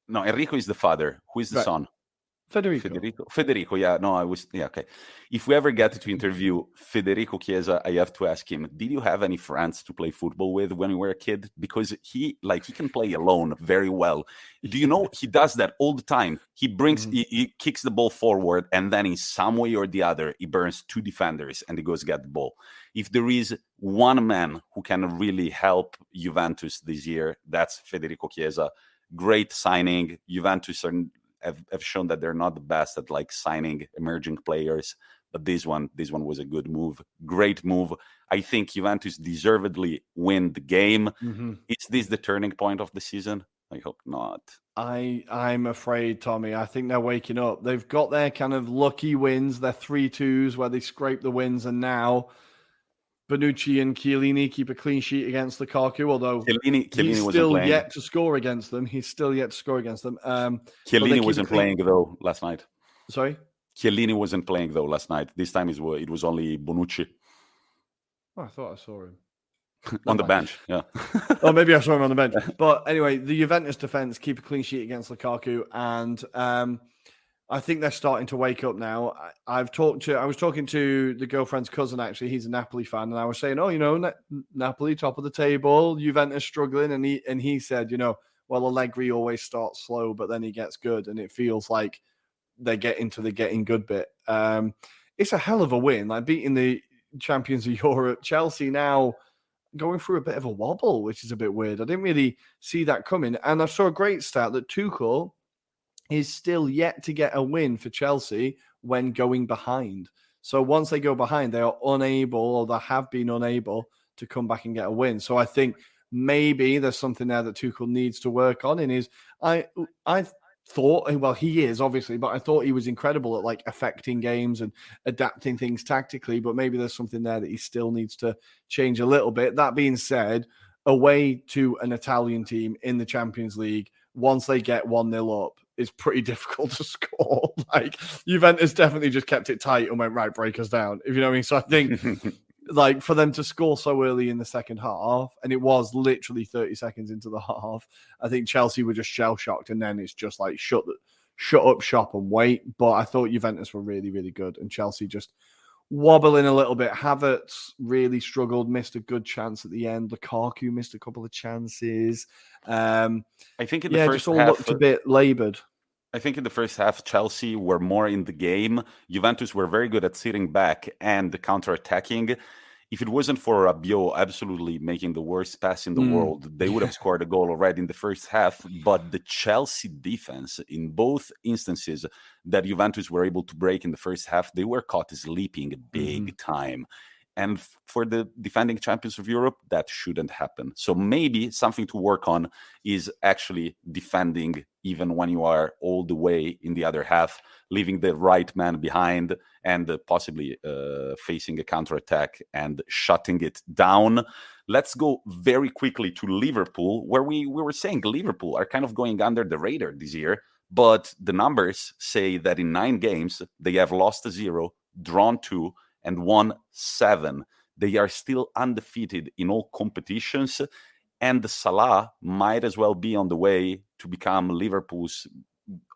Enrico is the father. Who is the son? Federico, yeah. No, okay. If we ever get to interview Federico Chiesa, I have to ask him, did you have any friends to play football with when you were a kid? Because he can play alone very well. Do you know he does that all the time? He brings, he kicks the ball forward and then in some way or the other, he burns two defenders and he goes get the ball. If there is one man who can really help Juventus this year, that's Federico Chiesa. Great signing. Juventus have shown that they're not the best at like signing emerging players, but this one was a good move. Great move. I think Juventus deservedly win the game. Is this the turning point of the season? I hope not. I'm afraid, Tommy. I think they're waking up. They've got their kind of lucky wins, their 3-2s where they scrape the wins, and now Bonucci and Chiellini keep a clean sheet against Lukaku, although Chiellini he's still yet to score against them. Chiellini wasn't playing though last night. Sorry? Chiellini wasn't playing though last night. This time it was only Bonucci. Oh, I thought I saw him. On the bench, yeah. Oh, maybe I saw him on the bench. But anyway, the Juventus defense keep a clean sheet against Lukaku, and I think they're starting to wake up now. I was talking to the girlfriend's cousin, actually. He's a Napoli fan. And I was saying, Napoli, top of the table, Juventus struggling. And he said, well, Allegri always starts slow, but then he gets good. And it feels like they get into the getting good bit. It's a hell of a win, like beating the champions of Europe. Chelsea now going through a bit of a wobble, which is a bit weird. I didn't really see that coming. And I saw a great stat that Tuchel is still yet to get a win for Chelsea when going behind. So once they go behind, they are unable, or they have been unable, to come back and get a win. So I think maybe there's something there that Tuchel needs to work on. I thought, well, he is obviously, but I thought he was incredible at like affecting games and adapting things tactically. But maybe there's something there that he still needs to change a little bit. That being said, away to an Italian team in the Champions League once they get 1-0 up, it's pretty difficult to score. Like, Juventus definitely just kept it tight and went, right, break us down, if you know what I mean. So I think like for them to score so early in the second half, and it was literally 30 seconds into the half, I think Chelsea were just shell-shocked, and then it's just like shut up shop and wait. But I thought Juventus were really, really good, and Chelsea just wobbling a little bit. Havertz really struggled, missed a good chance at the end. Lukaku missed a couple of chances. I think in the first just all half, looked a bit laboured. I think in the first half, Chelsea were more in the game. Juventus were very good at sitting back and counter-attacking. If it wasn't for Rabiot absolutely making the worst pass in the world, they would have scored a goal already in the first half. But the Chelsea defense, in both instances that Juventus were able to break in the first half, they were caught sleeping big time. And for the defending champions of Europe, that shouldn't happen. So maybe something to work on is actually defending even when you are all the way in the other half, leaving the right man behind and possibly facing a counterattack and shutting it down. Let's go very quickly to Liverpool, where we were saying Liverpool are kind of going under the radar this year. But the numbers say that in 9 games, they have lost 0, drawn 2, and won 7. They are still undefeated in all competitions, and Salah might as well be on the way to become Liverpool's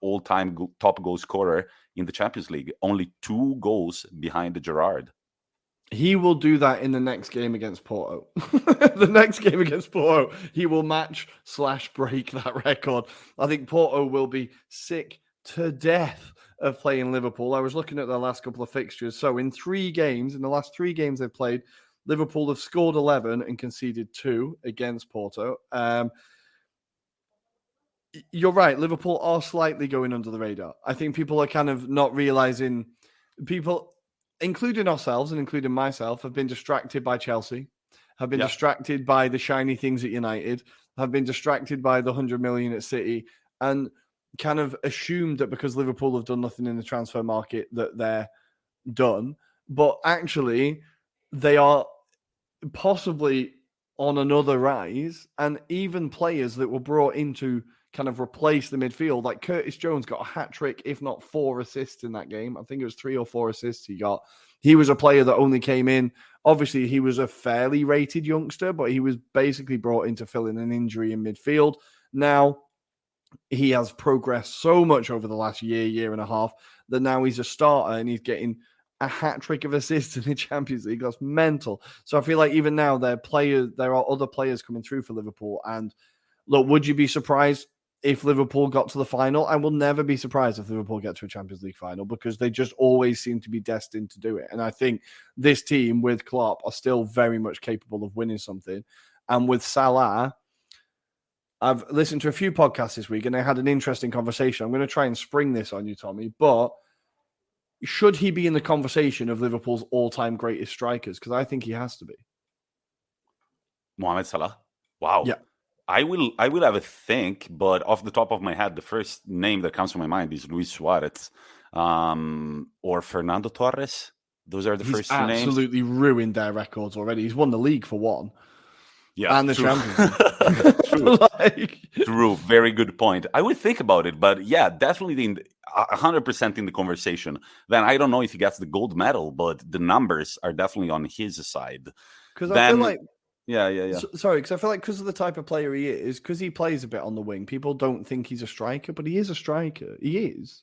all-time top goal scorer in the Champions League. Only 2 goals behind Gerrard. He will do that in the next game against Porto. The next game against Porto, he will match/break that record. I think Porto will be sick to death of playing Liverpool. I was looking at their last couple of fixtures. So in the last 3 games they've played, Liverpool have scored 11 and conceded 2 against Porto. You're right. Liverpool are slightly going under the radar. I think people are kind of not realizing, people, including ourselves and including myself, have been distracted by Chelsea, have been distracted by the shiny things at United, have been distracted by the 100 million at City, and kind of assumed that because Liverpool have done nothing in the transfer market that they're done. But actually, they are possibly on another rise, and even players that were brought in to kind of replace the midfield, like Curtis Jones got a hat-trick, if not 4 assists in that game. I think it was 3 or 4 assists he got. He was a player that only came in. Obviously, he was a fairly rated youngster, but he was basically brought in to fill in an injury in midfield. Now, he has progressed so much over the last year and a half, that now he's a starter and he's getting a hat-trick of assists in the Champions League. That's mental. So I feel like even now there are other players coming through for Liverpool. And look, would you be surprised if Liverpool got to the final? I will never be surprised if Liverpool get to a Champions League final, because they just always seem to be destined to do it. And I think this team with Klopp are still very much capable of winning something. And with Salah, I've listened to a few podcasts this week and they had an interesting conversation. I'm going to try and spring this on you, Tommy, but should he be in the conversation of Liverpool's all-time greatest strikers? Because I think he has to be. Mohamed Salah? Wow. Yeah. I will have a think, but off the top of my head, the first name that comes to my mind is Luis Suarez or Fernando Torres. Those are the first 2 names. Absolutely ruined their records already. He's won the league for 1. Yeah, and the Champions League. True. Very good point. I would think about it, but yeah, definitely 100% in the conversation. Then I don't know if he gets the gold medal, but the numbers are definitely on his side. Because I feel like, yeah. Sorry, because I feel like because of the type of player he is, because he plays a bit on the wing, people don't think he's a striker, but he is a striker. He is.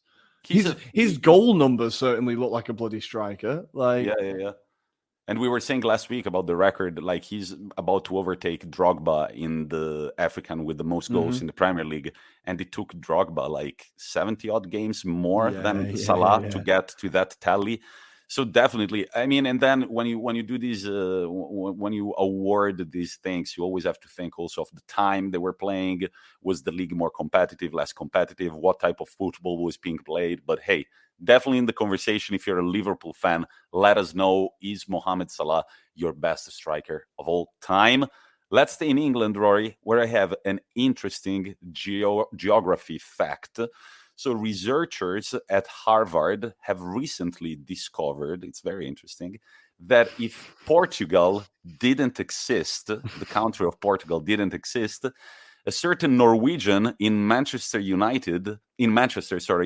His goal numbers certainly look like a bloody striker. Like, yeah. And we were saying last week about the record, like he's about to overtake Drogba in the African with the most goals in the Premier League. And it took Drogba like 70-odd games more than Salah to get to that tally. So definitely, I mean, and then when you do these, when you award these things, you always have to think also of the time they were playing. Was the league more competitive, less competitive? What type of football was being played? But hey, definitely in the conversation, if you're a Liverpool fan, let us know, is Mohamed Salah your best striker of all time? Let's stay in England, Rory, where I have an interesting geography fact. So researchers at Harvard have recently discovered, it's very interesting, that if Portugal didn't exist, the country of Portugal didn't exist, a certain Norwegian in Manchester,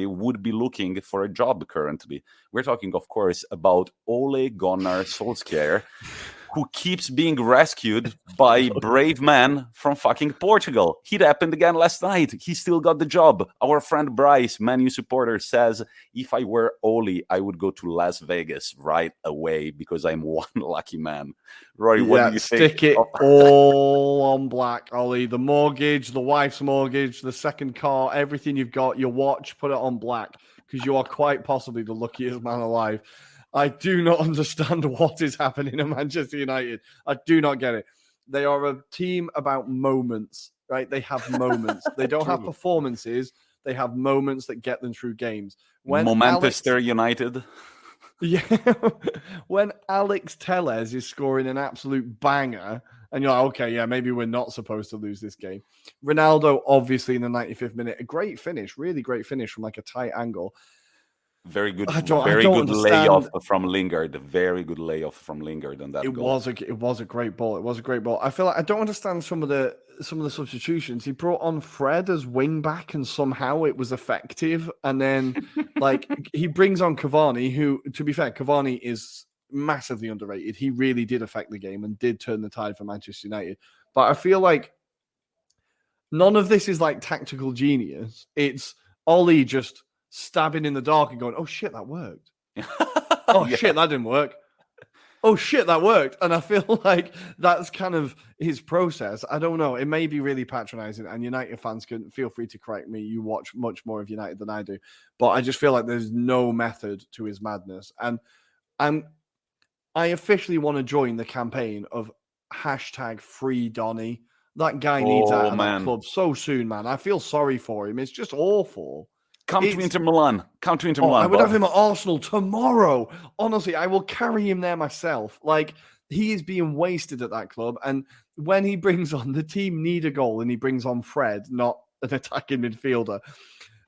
would be looking for a job currently. We're talking, of course, about Ole Gunnar Solskjaer, who keeps being rescued by brave men from fucking Portugal. It happened again last night. He still got the job. Our friend Bryce, Man U supporter, says, if I were Ole, I would go to Las Vegas right away because I'm one lucky man. Rory, what do you think? Stick it all on black, Ollie. The mortgage, the wife's mortgage, the second car, everything you've got, your watch, put it on black because you are quite possibly the luckiest man alive. I do not understand what is happening at Manchester United. I do not get it. They are a team about moments, right? They have moments. They don't have performances. They have moments that get them through games. Manchester United. Yeah. When Alex Telles is scoring an absolute banger, and you're like, okay, yeah, maybe we're not supposed to lose this game. Ronaldo, obviously, in the 95th minute, a great finish, really great finish from like a tight angle. Very good understand. layoff from Lingard. Very good layoff from Lingard on that goal. It was a great ball. It was a great ball. I feel like I don't understand some of the substitutions. He brought on Fred as wing back, and somehow it was effective. And then, he brings on Cavani, who, to be fair, Cavani is massively underrated. He really did affect the game and did turn the tide for Manchester United. But I feel like none of this is like tactical genius. It's Ollie just stabbing in the dark and going, oh shit, that worked. Shit, that didn't work. Oh shit, that worked. And I feel like that's kind of his process. I don't know. It may be really patronizing, and United fans can feel free to correct me. You watch much more of United than I do. But I just feel like there's no method to his madness. And I officially want to join the campaign of #free Donny. That guy needs out of that club so soon, man. I feel sorry for him. It's just awful. Come to Inter Milan. I would have him at Arsenal tomorrow. Honestly, I will carry him there myself. Like, he is being wasted at that club. And when he brings on, the team need a goal, and he brings on Fred, not an attacking midfielder.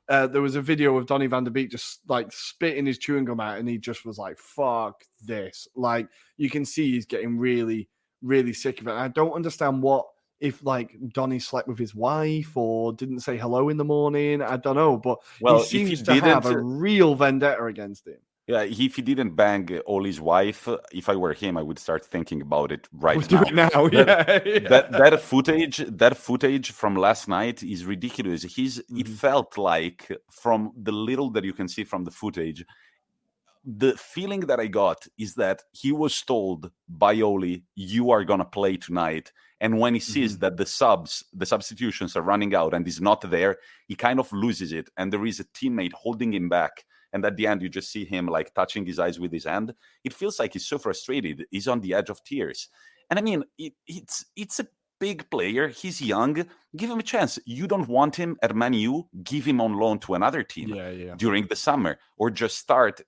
There was a video of Donny van de Beek just like spitting his chewing gum out, and he just was like, fuck this. Like, you can see he's getting really, really sick of it. And I don't understand if like Donny slept with his wife or didn't say hello in the morning. I don't know, but he seems to have a real vendetta against him. Yeah, if he didn't bang Ole's wife, if I were him, I would start thinking about it right now. Do it now, That footage from last night is ridiculous. It felt like, from the little that you can see from the footage, the feeling that I got is that he was told by Ole, you are going to play tonight. And when he sees that the substitutions are running out and he's not there, he kind of loses it. And there is a teammate holding him back. And at the end, you just see him like touching his eyes with his hand. It feels like he's so frustrated. He's on the edge of tears. And I mean, it's a big player. He's young. Give him a chance. You don't want him at Man U, give him on loan to another team during the summer, or just start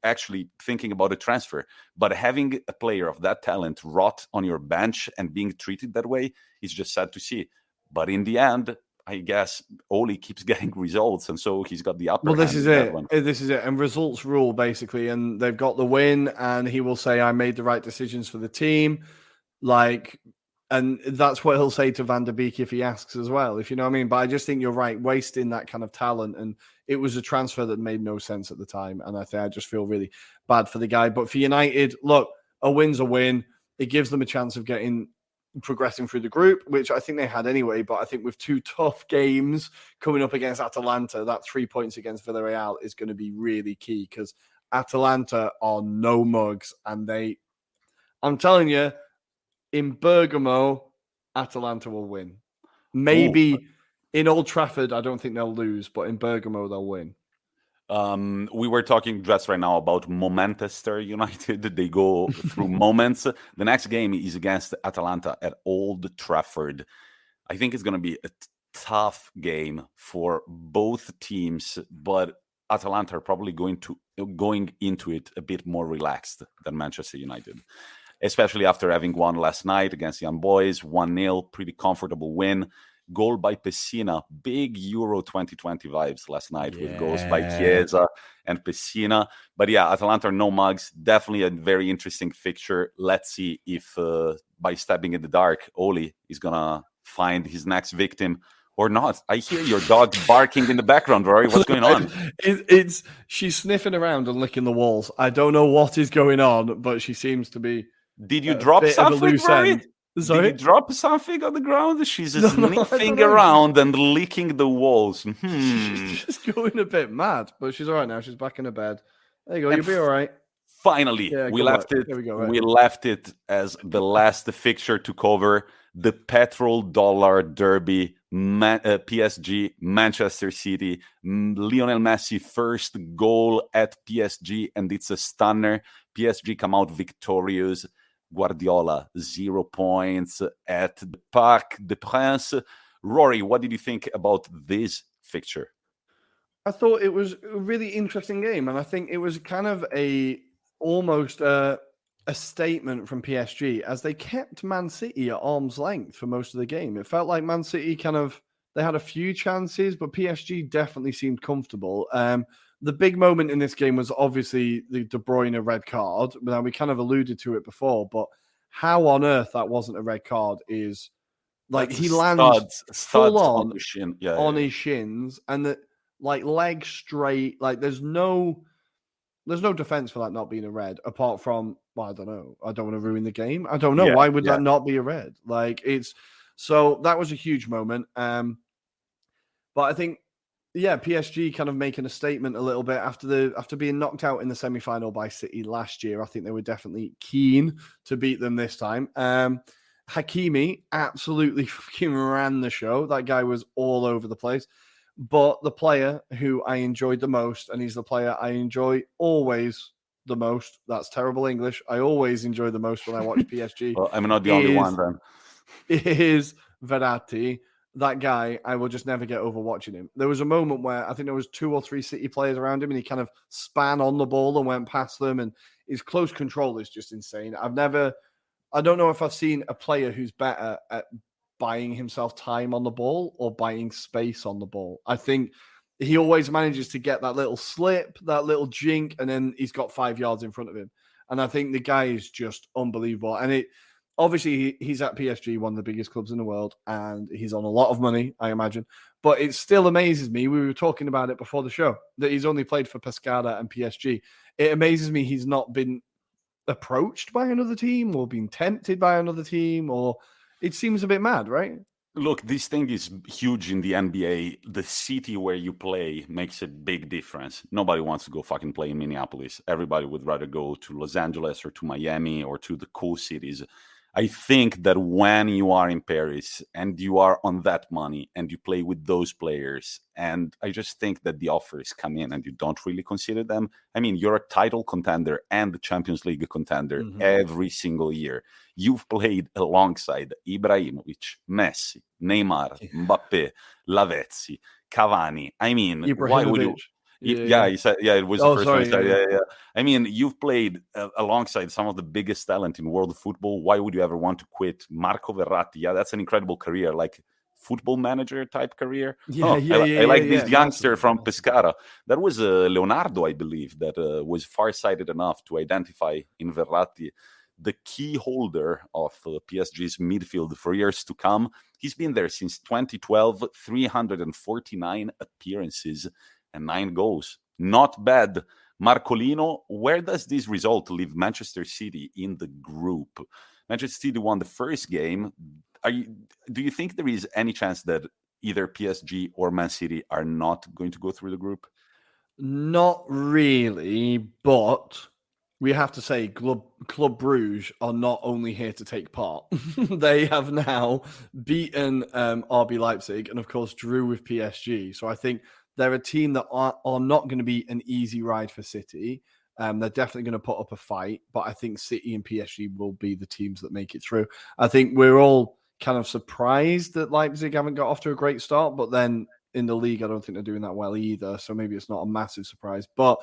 actually thinking about a transfer. But having a player of that talent rot on your bench and being treated that way is just sad to see. But in the end, I guess Ole keeps getting results, and so he's got the upper hand. This is it. This is it. And results rule, basically. And they've got the win, and he will say, I made the right decisions for the team. And that's what he'll say to Van der Beek if he asks as well, if you know what I mean. But I just think you're right, wasting that kind of talent. And it was a transfer that made no sense at the time. And I just feel really bad for the guy. But for United, look, a win's a win. It gives them a chance of progressing through the group, which I think they had anyway. But I think with 2 tough games coming up against Atalanta, that 3 points against Villarreal is going to be really key, because Atalanta are no mugs. And I'm telling you, in Bergamo, Atalanta will win. Maybe in Old Trafford, I don't think they'll lose, but in Bergamo, they'll win. We were talking just right now about Manchester United. They go through moments. The next game is against Atalanta at Old Trafford. I think it's going to be a tough game for both teams, but Atalanta are probably going into it a bit more relaxed than Manchester United, especially after having won last night against Young Boys, 1-0, pretty comfortable win. Goal by Pessina, big Euro 2020 vibes last night with goals by Chiesa and Pessina. But yeah, Atalanta are no mugs. Definitely a very interesting fixture. Let's see if by stabbing in the dark, Ole is going to find his next victim or not. I hear your dog barking in the background, Rory. What's going on? She's sniffing around and licking the walls. I don't know what is going on, but she seems to be. Did you drop something, Rory? Sorry? Did you drop something on the ground? She's sniffing around and licking the walls. She's just going a bit mad, but she's all right now. She's back in her bed. There you go. You'll be all right. Finally, we left it. We left it as the last fixture to cover: the petrodollar derby. PSG, Manchester City. Lionel Messi first goal at PSG, and it's a stunner. PSG come out victorious. Guardiola 0 points at the Parc des Princes. Rory, what did you think about this fixture? I thought it was a really interesting game, and I think it was kind of almost a statement from PSG as they kept Man City at arm's length for most of the game. It felt like Man City they had a few chances, but PSG definitely seemed comfortable. The big moment in this game was obviously the De Bruyne red card. Now, we kind of alluded to it before, but how on earth that wasn't a red card is like he lands full on his shins and the leg straight. Like there's no defense for that not being a red, apart from, well, I don't know. I don't want to ruin the game. I don't know. Yeah, why would that not be a red? So that was a huge moment. But I think, PSG kind of making a statement a little bit after being knocked out in the semi-final by City last year. I think they were definitely keen to beat them this time. Hakimi absolutely fucking ran the show. That guy was all over the place. But the player who I enjoyed the most, and he's the player I enjoy always the most. That's terrible English. I always enjoy the most when I watch PSG. Well, I'm not the only one then. Is Verratti. That guy, I will just never get over watching him. There was a moment where I think there was 2 or 3 City players around him and he kind of span on the ball and went past them, and his close control is just insane. I don't know if I've seen a player who's better at buying himself time on the ball or buying space on the ball. I think he always manages to get that little slip, that little jink, and then he's got 5 yards in front of him. And I think the guy is just unbelievable. And obviously, he's at PSG, one of the biggest clubs in the world, and he's on a lot of money, I imagine. But it still amazes me, we were talking about it before the show, that he's only played for Pescara and PSG. It amazes me he's not been approached by another team or been tempted by another team, or it seems a bit mad, right? Look, this thing is huge in the NBA. The city where you play makes a big difference. Nobody wants to go fucking play in Minneapolis. Everybody would rather go to Los Angeles or to Miami or to the cool cities. I think that when you are in Paris and you are on that money and you play with those players, and I just think that the offers come in and you don't really consider them. I mean, you're a title contender and the Champions League contender every single year. You've played alongside Ibrahimovic, Messi, Neymar, Mbappe, Lavezzi, Cavani. I mean, why would you... He said, it was the first one he said. Yeah. I mean, you've played alongside some of the biggest talent in world football. Why would you ever want to quit? Marco Verratti, that's an incredible career, like football manager type career. I like this youngster from Pescara. That was Leonardo, I believe, that was farsighted enough to identify in Verratti the key holder of PSG's midfield for years to come. He's been there since 2012, 349 appearances and 9 goals. Not bad. Marcolino, where does this result leave Manchester City in the group? Manchester City won the first game. Do you think there is any chance that either PSG or Man City are not going to go through the group? Not really, but we have to say Club Bruges are not only here to take part. They have now beaten RB Leipzig and, of course, drew with PSG. So I think they're a team that are not going to be an easy ride for City. They're definitely going to put up a fight, but I think City and PSG will be the teams that make it through. I think we're all kind of surprised that Leipzig haven't got off to a great start, but then in the league, I don't think they're doing that well either. So maybe it's not a massive surprise. But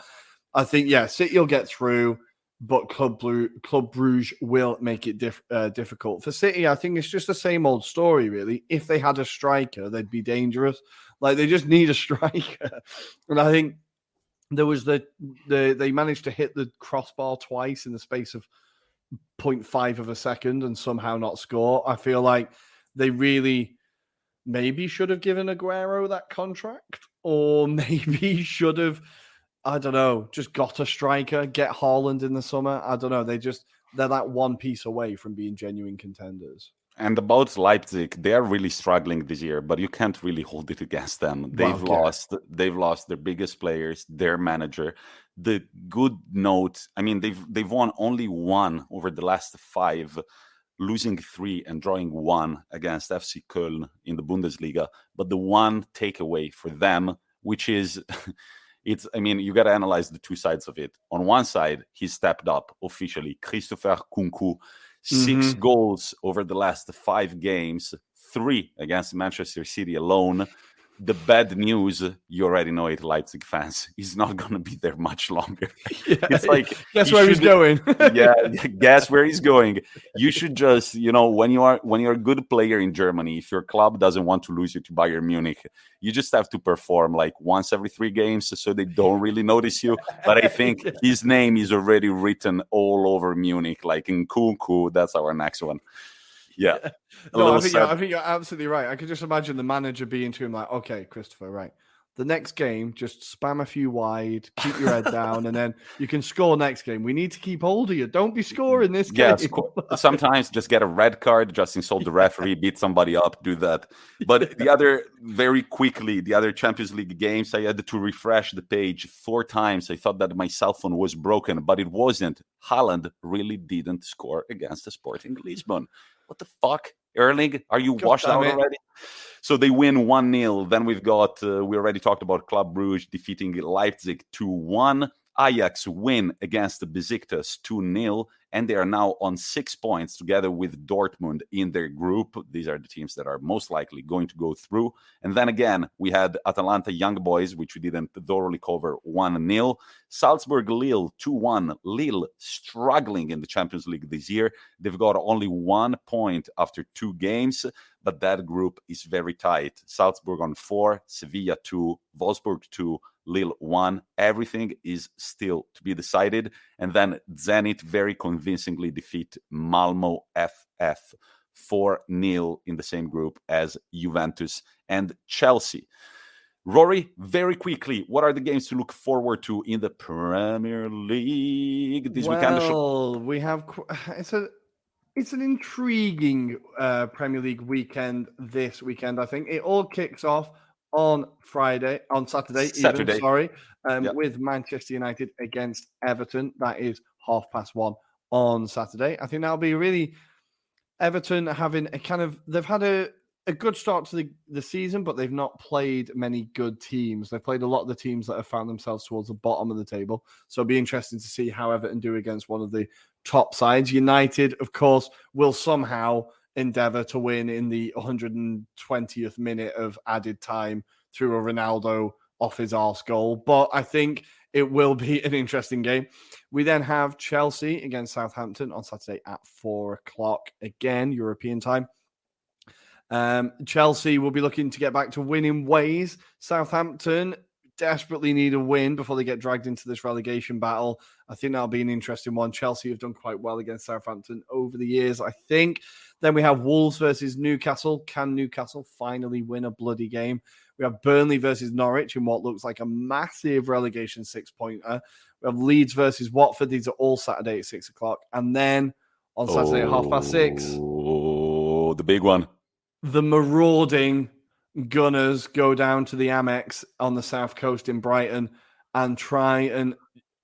I think, City will get through, but Club Bruges will make it difficult. For City, I think it's just the same old story, really. If they had a striker, they'd be dangerous. Like, they just need a striker. And I think there was they managed to hit the crossbar twice in the space of 0.5 of a second and somehow not score. I feel like they really maybe should have given Aguero that contract, or maybe should have, I don't know, just got a striker, get Haaland in the summer. I don't know. They're that one piece away from being genuine contenders. And about Leipzig, they are really struggling this year, but you can't really hold it against them. They've lost their biggest players, their manager. The good note, I mean, they've won only one over the last 5, losing 3 and drawing 1 against FC Köln in the Bundesliga. But the one takeaway for them, which is you got to analyze the two sides of it. On one side, he stepped up officially. Christopher Nkunku, 6 goals over the last 5 games, 3 against Manchester City alone. The bad news, you already know it, Leipzig fans, he's not going to be there much longer. It's like, guess where he's going. Guess where he's going. You should just, when you're a good player in Germany, if your club doesn't want to lose you to Bayern Munich, you just have to perform like once every 3 games so they don't really notice you. But I think his name is already written all over Munich, like in Nkunku. That's our next one. Yeah. No, I think you're absolutely right. I could just imagine the manager being to him like, okay, Christopher, right. The next game, just spam a few wide, keep your head down, and then you can score next game. We need to keep hold of you. Don't be scoring this game. Sometimes just get a red card, just insult the referee, beat somebody up, do that. But the other Champions League games, I had to refresh the page 4 times. I thought that my cell phone was broken, but it wasn't. Haaland really didn't score against the Sporting Lisbon. What the fuck? Erling, are you washed out already? So they win 1-0. Then we've got, we already talked about Club Brugge defeating Leipzig 2-1. Ajax win against the Besiktas 2-0. And they are now on 6 points together with Dortmund in their group. These are the teams that are most likely going to go through. And then again, we had Atalanta Young Boys, which we didn't thoroughly cover, 1-0. Salzburg Lille 2-1. Lille struggling in the Champions League this year. They've got only 1 point after 2 games, but that group is very tight. Salzburg on 4, Sevilla 2, Wolfsburg 2, Lille 1. Everything is still to be decided. And then Zenit very convincingly defeat Malmo FF 4-0 in the same group as Juventus and Chelsea. Rory, very quickly, what are the games to look forward to in the Premier League this weekend? Well, we have it's an intriguing Premier League weekend this weekend. I think it all kicks off on Saturday, with Manchester United against Everton. That is 1:30 on Saturday. I think that'll be really Everton having they've had a good start to the season, but they've not played many good teams. They've played a lot of the teams that have found themselves towards the bottom of the table. So it'll be interesting to see how Everton do against one of the top sides. United, of course, will somehow endeavour to win in the 120th minute of added time through a Ronaldo off his arse goal. But I think it will be an interesting game. We then have Chelsea against Southampton on Saturday at 4:00, again, European time. Chelsea will be looking to get back to winning ways. Southampton desperately need a win before they get dragged into this relegation battle. I think that'll be an interesting one. Chelsea have done quite well against Southampton over the years, I think. Then we have Wolves versus Newcastle. Can Newcastle finally win a bloody game? We have Burnley versus Norwich in what looks like a massive relegation 6-pointer. We have Leeds versus Watford. These are all Saturday at 6:00. And then on Saturday at 6:30. Oh, the big one. The marauding Gunners go down to the Amex on the south coast in Brighton and try and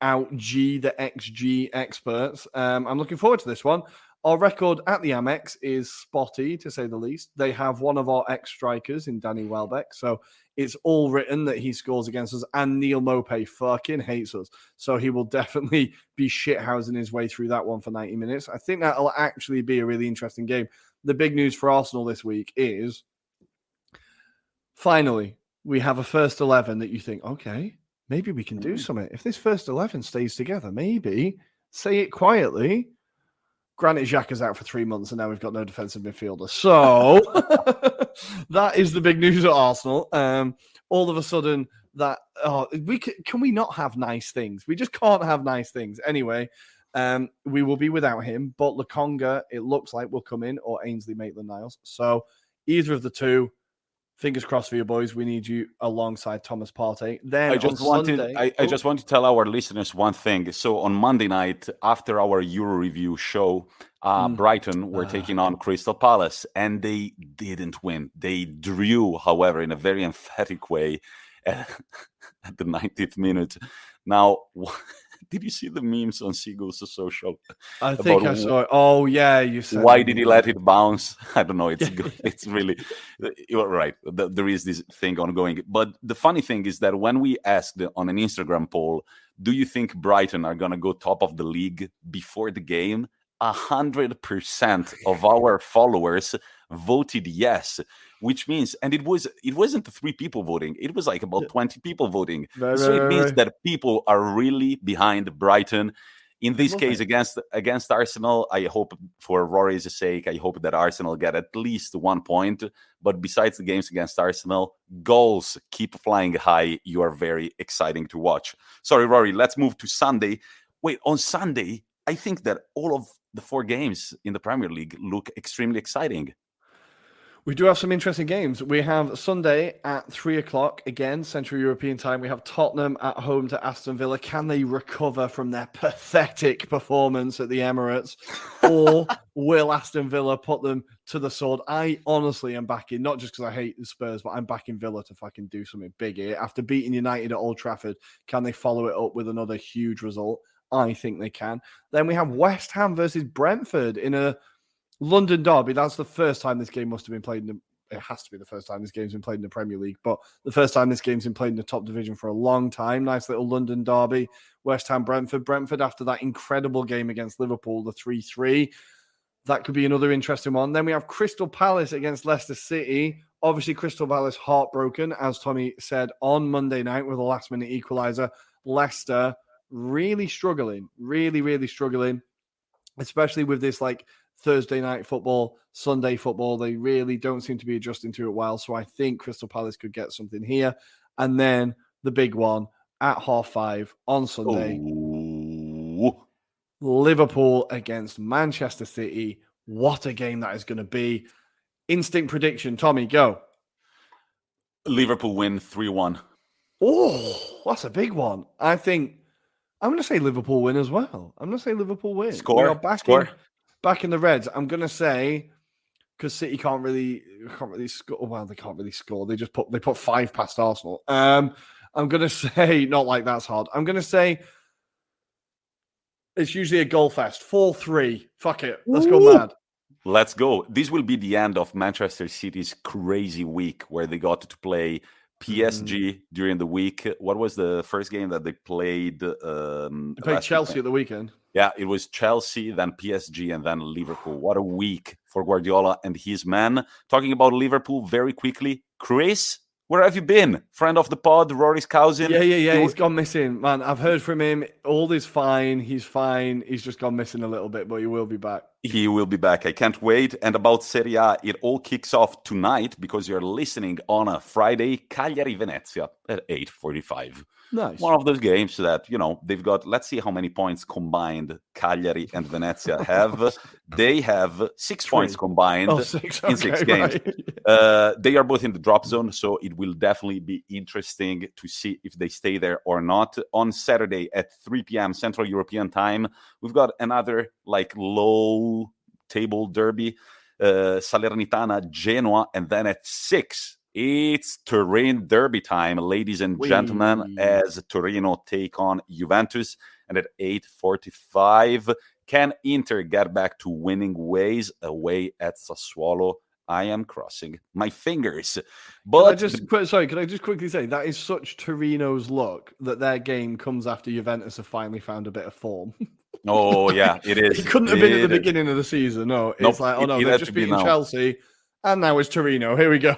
out-G the XG experts. I'm looking forward to this one. Our record at the Amex is spotty, to say the least. They have one of our ex-strikers in Danny Welbeck, so it's all written that he scores against us, and Neil Maupay fucking hates us. So he will definitely be shithousing his way through that one for 90 minutes. I think that'll actually be a really interesting game. The big news for Arsenal this week is finally we have a first 11 that you think, okay, maybe we can do something. If this first 11 stays together, maybe, say it quietly, Granit Xhaka's out for 3 months and now we've got no defensive midfielder. So that is the big news at Arsenal. All of a sudden that, can we not have nice things? We just can't have nice things. Anyway, we will be without him, but Lokonga, it looks like, will come in, or Ainsley Maitland-Niles. So either of the two, Fingers crossed for you boys. We need you alongside Thomas Partey. Then I just want to tell our listeners one thing. So on Monday night, after our Euroreview show, Brighton were taking on Crystal Palace, and they didn't win. They drew, however, in a very emphatic way at the 90th minute. Now, did you see the memes on Seagulls Social? I think I saw it. Oh, yeah, you said. Why did he let it bounce? I don't know. It's good. It's really, you're right. There is this thing ongoing. But the funny thing is that when we asked on an Instagram poll, do you think Brighton are going to go top of the league before the game? 100% of our followers voted yes, which means, and it wasn't 3 people voting, it was like about 20 people voting. It means that people are really behind Brighton. In this case, against Arsenal, I hope, for Rory's sake, I hope that Arsenal get at least 1 point. But besides the games against Arsenal, goals keep flying high. You are very exciting to watch. Sorry, Rory, let's move to Sunday. Wait, on Sunday, I think that all of the 4 games in the Premier League look extremely exciting. We do have some interesting games. We have Sunday at 3:00 again, Central European time. We have Tottenham at home to Aston Villa. Can they recover from their pathetic performance at the Emirates? Or will Aston Villa put them to the sword? I honestly am backing, not just because I hate the Spurs, but I'm backing Villa to fucking do something big here. After beating United at Old Trafford, can they follow it up with another huge result? I think they can. Then we have West Ham versus Brentford in a London derby. That's the first time this game must have been played it has to be the first time this game's been played in the Premier League, but the first time this game's been played in the top division for a long time. Nice little London derby. West Ham, Brentford. Brentford, after that incredible game against Liverpool, the 3-3. That could be another interesting one. Then we have Crystal Palace against Leicester City. Obviously, Crystal Palace heartbroken, as Tommy said on Monday night with a last-minute equaliser. Leicester really struggling, really struggling, especially with this like Thursday night football, Sunday football. They really don't seem to be adjusting to it well. So I think Crystal Palace could get something here. And then the big one at 5:30 on Sunday. Ooh. Liverpool against Manchester City. What a game that is going to be. Instinct prediction. Tommy, go. Liverpool win 3-1. Oh, that's a big one. I think I'm going to say Liverpool win as well. I'm going to say Liverpool win. Score. Back in the Reds. I'm going to say, because City can't really score. Well, they can't really score. They put 5 past Arsenal. I'm going to say, not like that's hard. I'm going to say it's usually a goal fest. 4-3. Fuck it. Let's go mad. Let's go. This will be the end of Manchester City's crazy week where they got to play PSG during the week. What was the first game that they played? They played Chelsea at the weekend. Yeah, it was Chelsea, then PSG, and then Liverpool. What a week for Guardiola and his men. Talking about Liverpool very quickly. Chris, where have you been? Friend of the pod, Rory's cousin. Yeah. He's gone missing. Man, I've heard from him. All is fine. He's fine. He's just gone missing a little bit, but he will be back. He will be back. I can't wait. And about Serie A, it all kicks off tonight because you're listening on a Friday. Cagliari-Venezia at 8:45. Nice. One of those games that, they've got, let's see how many points combined Cagliari and Venezia have. They have 6 points combined in 6 games. Right. They are both in the drop zone, so it will definitely be interesting to see if they stay there or not. On Saturday at 3 p.m. Central European time, we've got another low table derby, Salernitana, Genoa, and then at 6, it's Turin derby time, ladies and gentlemen, as Torino take on Juventus. And at 8:45, can Inter get back to winning ways away at Sassuolo? I am crossing my fingers. But can I just quickly say that is such Torino's luck that their game comes after Juventus have finally found a bit of form. Oh, yeah, it is. It couldn't have been at the beginning of the season. No, it's they've just beaten Chelsea. And now it's Torino. Here we go.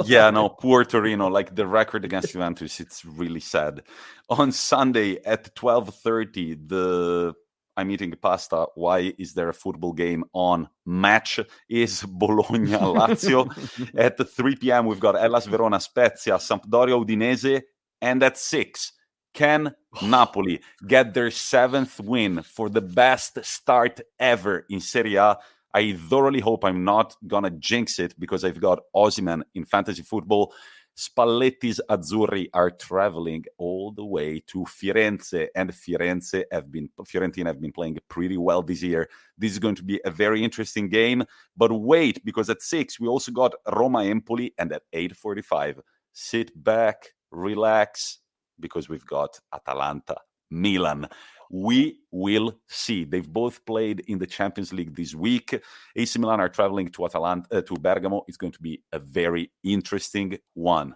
Yeah, no, poor Torino. The record against Juventus, it's really sad. On Sunday at 12:30, I'm eating pasta. Why is there a football game on? Match is Bologna-Lazio. At 3 p.m., we've got Hellas Verona, Spezia, Sampdoria, Udinese. And at 6, can Napoli get their 7th win for the best start ever in Serie A? I thoroughly hope I'm not going to jinx it because I've got Osimhen in fantasy football. Spalletti's Azzurri are traveling all the way to Firenze, and Fiorentina have been playing pretty well this year. This is going to be a very interesting game. But wait, because at 6 we also got Roma-Empoli, and at 8:45, sit back, relax, because we've got Atalanta-Milan. We will see. They've both played in the Champions League this week. AC Milan are traveling to Bergamo. It's going to be a very interesting one.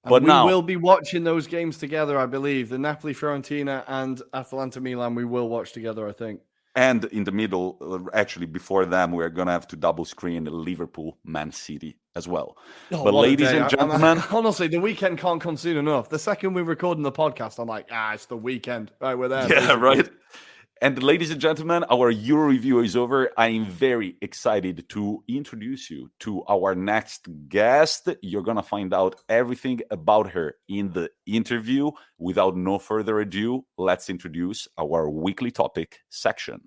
But we will be watching those games together, I believe. The Napoli-Fiorentina and Atalanta-Milan, we will watch together, I think. And in the middle, actually, before them, we're going to have to double screen Liverpool-Man City as well. Oh, but ladies and gentlemen... honestly, the weekend can't come soon enough. The second we're recording the podcast, I'm like, it's the weekend. Right, we're there. Yeah, basically. Right. And ladies and gentlemen, our Euroreview is over. I am very excited to introduce you to our next guest. You're going to find out everything about her in the interview. Without no further ado, let's introduce our weekly topic section.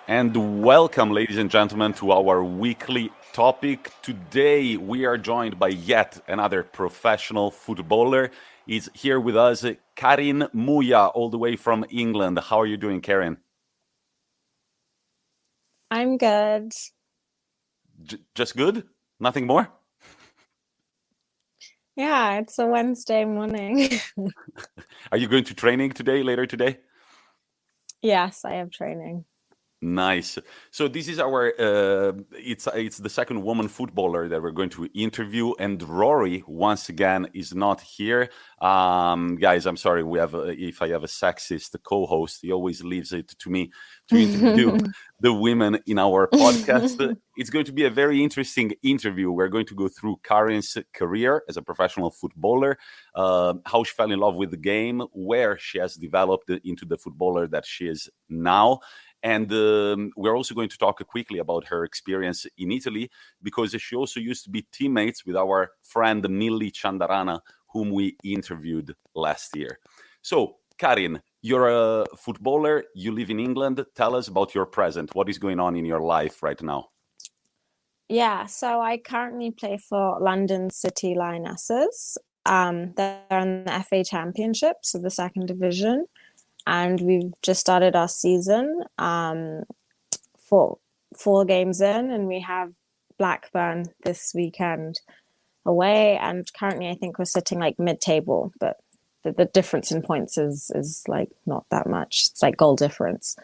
And welcome, ladies and gentlemen, to our weekly topic. Today, we are joined by yet another professional footballer. Is here with us, Karin Muya, all the way from England. How are you doing, Karin? I'm good. Just good? Nothing more? Yeah, it's a Wednesday morning. Are you going to training later today? Yes, I have training. Nice. So this is our it's the second woman footballer that we're going to interview, and Rory once again is not here. Guys, I'm sorry. If I have a sexist co-host, he always leaves it to me to interview the women in our podcast. It's going to be a very interesting interview. We're going to go through Karin's career as a professional footballer, how she fell in love with the game, where she has developed into the footballer that she is now. And we're also going to talk quickly about her experience in Italy, because she also used to be teammates with our friend Millie Chandarana, whom we interviewed last year. So, Karin, you're a footballer. You live in England. Tell us about your present. What is going on in your life right now? Yeah, so I currently play for London City Lionesses. They're in the FA Championship, so the second division. And we've just started our season, 4 games in, and we have Blackburn this weekend away. And currently, I think we're sitting like mid-table, but the difference in points is like not that much. It's like goal difference.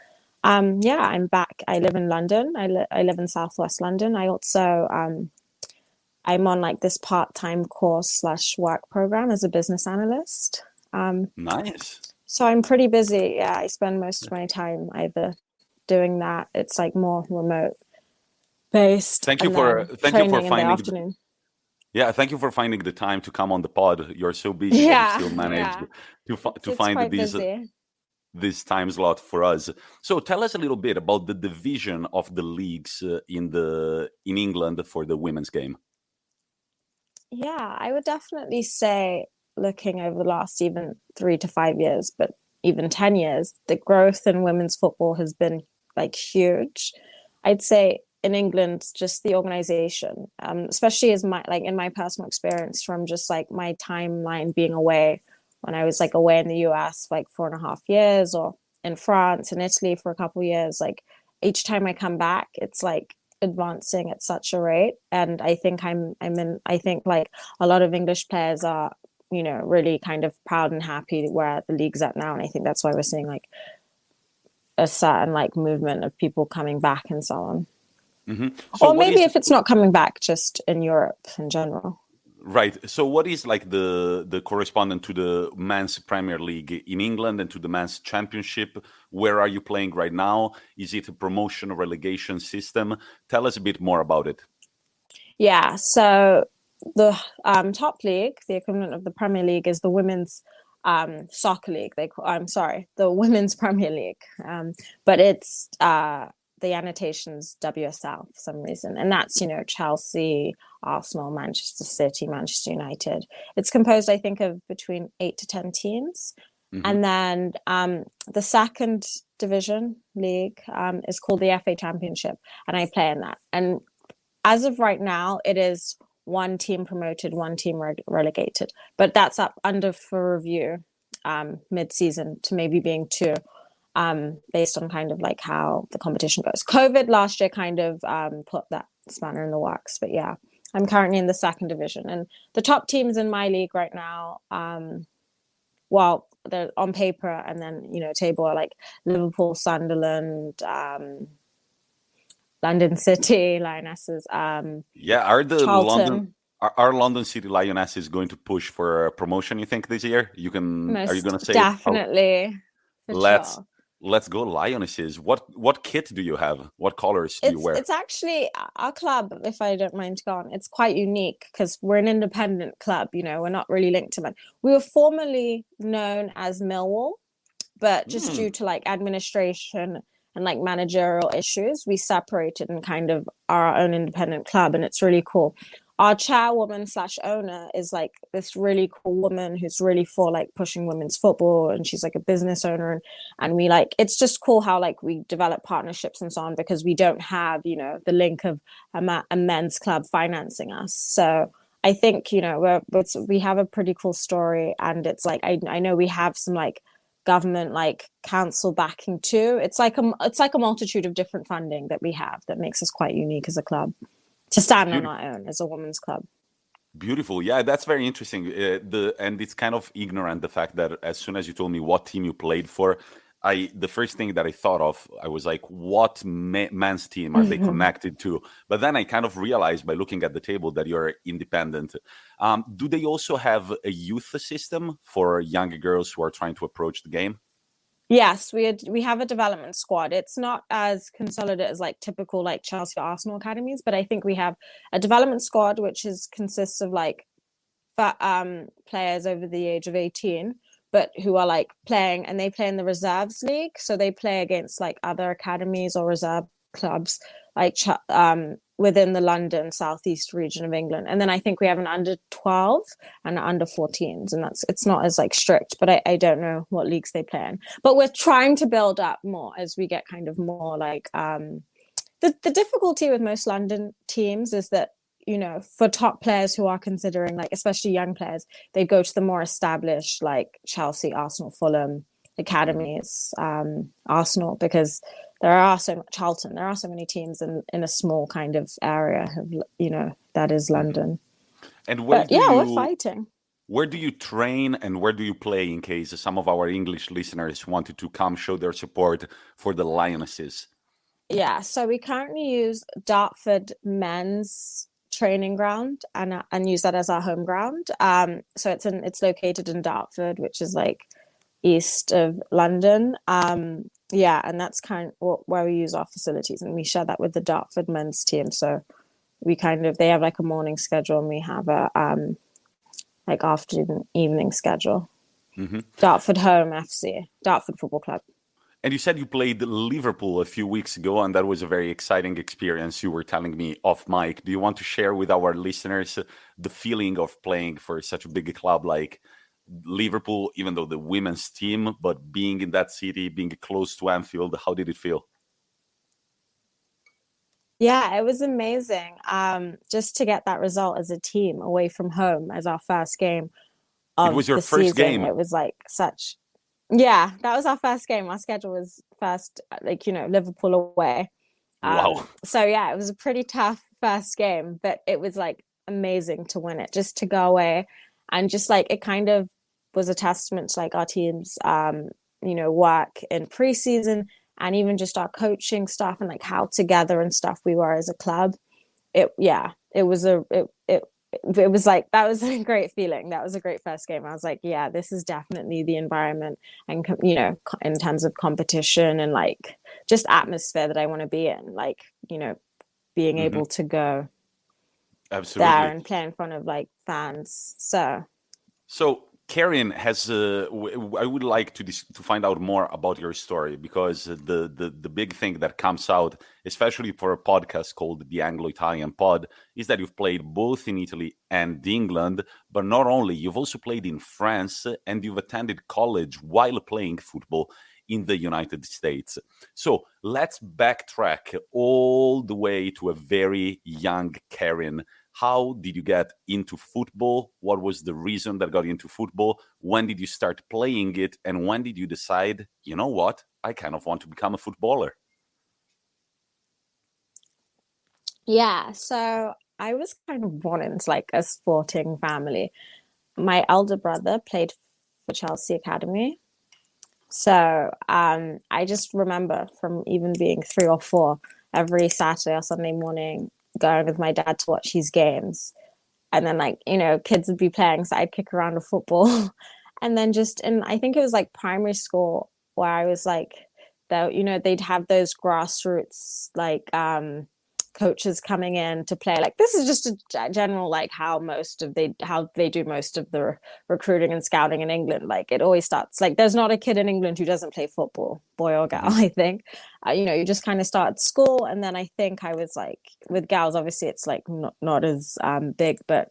Yeah, I'm back. I live in London. I live in Southwest London. I also I'm on like this part-time course / work program as a business analyst. Nice. So I'm pretty busy. Yeah, I spend most of my time either doing that. It's like more remote based. Thank you for finding. Thank you for finding the time to come on the pod. You're so busy that you still managed to find this time slot for us. So tell us a little bit about the division of the leagues in England for the women's game. Yeah, I would definitely say, looking over the last even 3 to 5 years, but even 10 years, the growth in women's football has been like huge. I'd say in England, just the organization, especially as in my personal experience from just like my timeline being away, when I was like away in the US for like 4.5 years, or in France and Italy for a couple of years, like each time I come back, it's like advancing at such a rate. And I think I think like a lot of English players are, really kind of proud and happy where the league's at now. And I think that's why we're seeing like a certain like movement of people coming back and so on. Mm-hmm. So or maybe if it's not coming back, just in Europe in general. Right. So what is like the correspondent to the men's Premier League in England and to the men's championship? Where are you playing right now? Is it a promotion or relegation system? Tell us a bit more about it. Yeah. So the top league, the equivalent of the Premier League, is the women's soccer league. The women's Premier League. But it's the annotation's WSL for some reason. And that's, Chelsea, Arsenal, Manchester City, Manchester United. It's composed, I think, of between 8 to 10 teams. And then the second division league is called the FA Championship, and I play in that. And as of right now, it is one team promoted, one team relegated, but that's up under for review mid-season to maybe being two, based on kind of like how the competition goes. COVID last year kind of put that spanner in the works, but yeah, I'm currently in the second division, and the top teams in my league right now, well, they're on paper, and then table are like Liverpool, Sunderland, London City Lionesses. Yeah, Charlton. Are London City Lionesses going to push for a promotion, you think, this year? Are you going to say definitely? Let's go Lionesses. What kit do you have? What colors do you wear? It's actually our club, if I don't mind to go on. It's quite unique because we're an independent club. We're not really linked to men. We were formerly known as Millwall, but just due to like administration and like managerial issues, we separated and kind of are our own independent club, and it's really cool. Our chairwoman / owner is like this really cool woman who's really for like pushing women's football, and she's like a business owner, and we like, it's just cool how like we develop partnerships and so on, because we don't have the link of a men's club financing us. So I think we have a pretty cool story, and it's like I know we have some like government like council backing too. It's like a multitude of different funding that we have that makes us quite unique as a club to stand on our own as a women's club. Beautiful. Yeah, that's very interesting. And it's kind of ignorant, the fact that as soon as you told me what team you played for, the first thing that I thought of, I was like, what men's team are they connected to? But then I kind of realized by looking at the table that you're independent. Do they also have a youth system for younger girls who are trying to approach the game? Yes, we have a development squad. It's not as consolidated as like typical like Chelsea or Arsenal academies, but I think we have a development squad which consists of like players over the age of 18, but who are like playing, and they play in the reserves league, so they play against like other academies or reserve clubs like within the London southeast region of England. And then I think we have an under 12 and under 14s, and it's not as like strict, but I don't know what leagues they play in. But we're trying to build up more as we get kind of more like the difficulty with most London teams is that for top players who are considering, like especially young players, they go to the more established like Chelsea, Arsenal, Fulham academies, Arsenal, because there are so many teams in a small kind of area of, that is London. And we're fighting. Where do you train and where do you play, in case some of our English listeners wanted to come show their support for the Lionesses? Yeah, so we currently use Dartford men's training ground and use that as our home ground. So it's located in Dartford, which is like east of London. Yeah, and that's kind of where we use our facilities, and we share that with the Dartford men's team. So they have like a morning schedule, and we have a like afternoon evening schedule. Dartford Home FC, Dartford Football Club. And you said you played Liverpool a few weeks ago, and that was a very exciting experience. You were telling me off mic. Do you want to share with our listeners the feeling of playing for such a big club like Liverpool, even though the women's team, but being in that city, being close to Anfield? How did it feel? Yeah, it was amazing. Just to get that result as a team away from home as our first game of it was your the first season. game. It was like such. Yeah, that was our first game. Our schedule was first, like, Liverpool away. Wow. So yeah, it was a pretty tough first game, but it was like amazing to win it, just to go away, and just like it kind of was a testament to like our team's work in preseason, and even just our coaching stuff, and like how together and stuff we were as a club. It was like, that was a great feeling. That was a great first game. I was like, yeah, this is definitely the environment, and in terms of competition and like just atmosphere that I want to be in, like being able to go absolutely there and play in front of like fans. So Karin has. I would like to find out more about your story, because the big thing that comes out, especially for a podcast called the Anglo-Italian Pod, is that you've played both in Italy and England. But not only, you've also played in France, and you've attended college while playing football in the United States. So let's backtrack all the way to a very young Karin. How did you get into football? What was the reason that got you into football? When did you start playing it? And when did you decide, you know what, I kind of want to become a footballer? Yeah, so I was kind of born into like a sporting family. My elder brother played for Chelsea Academy. So I just remember from even being 3 or 4, every Saturday or Sunday morning, going with my dad to watch his games. And then, like, kids would be playing, so I'd kick around a football. And then I think it was like primary school, where I was like, they'd have those grassroots, like, coaches coming in to play. Like, this is just a general, like, how they do most of the recruiting and scouting in England. Like, it always starts like, there's not a kid in England who doesn't play football, boy or gal. I think you just kind of start at school. And then I think I was like, with gals, obviously it's like not as big, but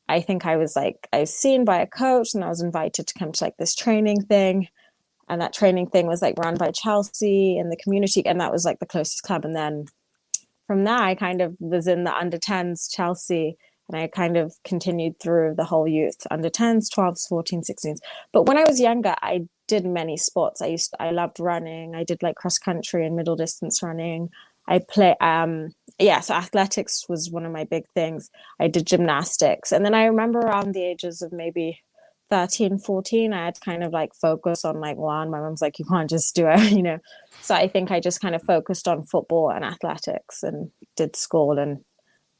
I think I was seen by a coach, and I was invited to come to like this training thing. And that training thing was like run by Chelsea in the community, and that was like the closest club. And then from there, I kind of was in the under 10s Chelsea, and I kind of continued through the whole youth, under 10s, 12s, 14s, 16s. But when I was younger, I did many sports. I loved running. I did like cross country and middle distance running. I play, so athletics was one of my big things. I did gymnastics. And then I remember around the ages of maybe 13, 14, I had kind of like focus on like one. My mom's like, you can't just do it, So I think I just kind of focused on football and athletics, and did school and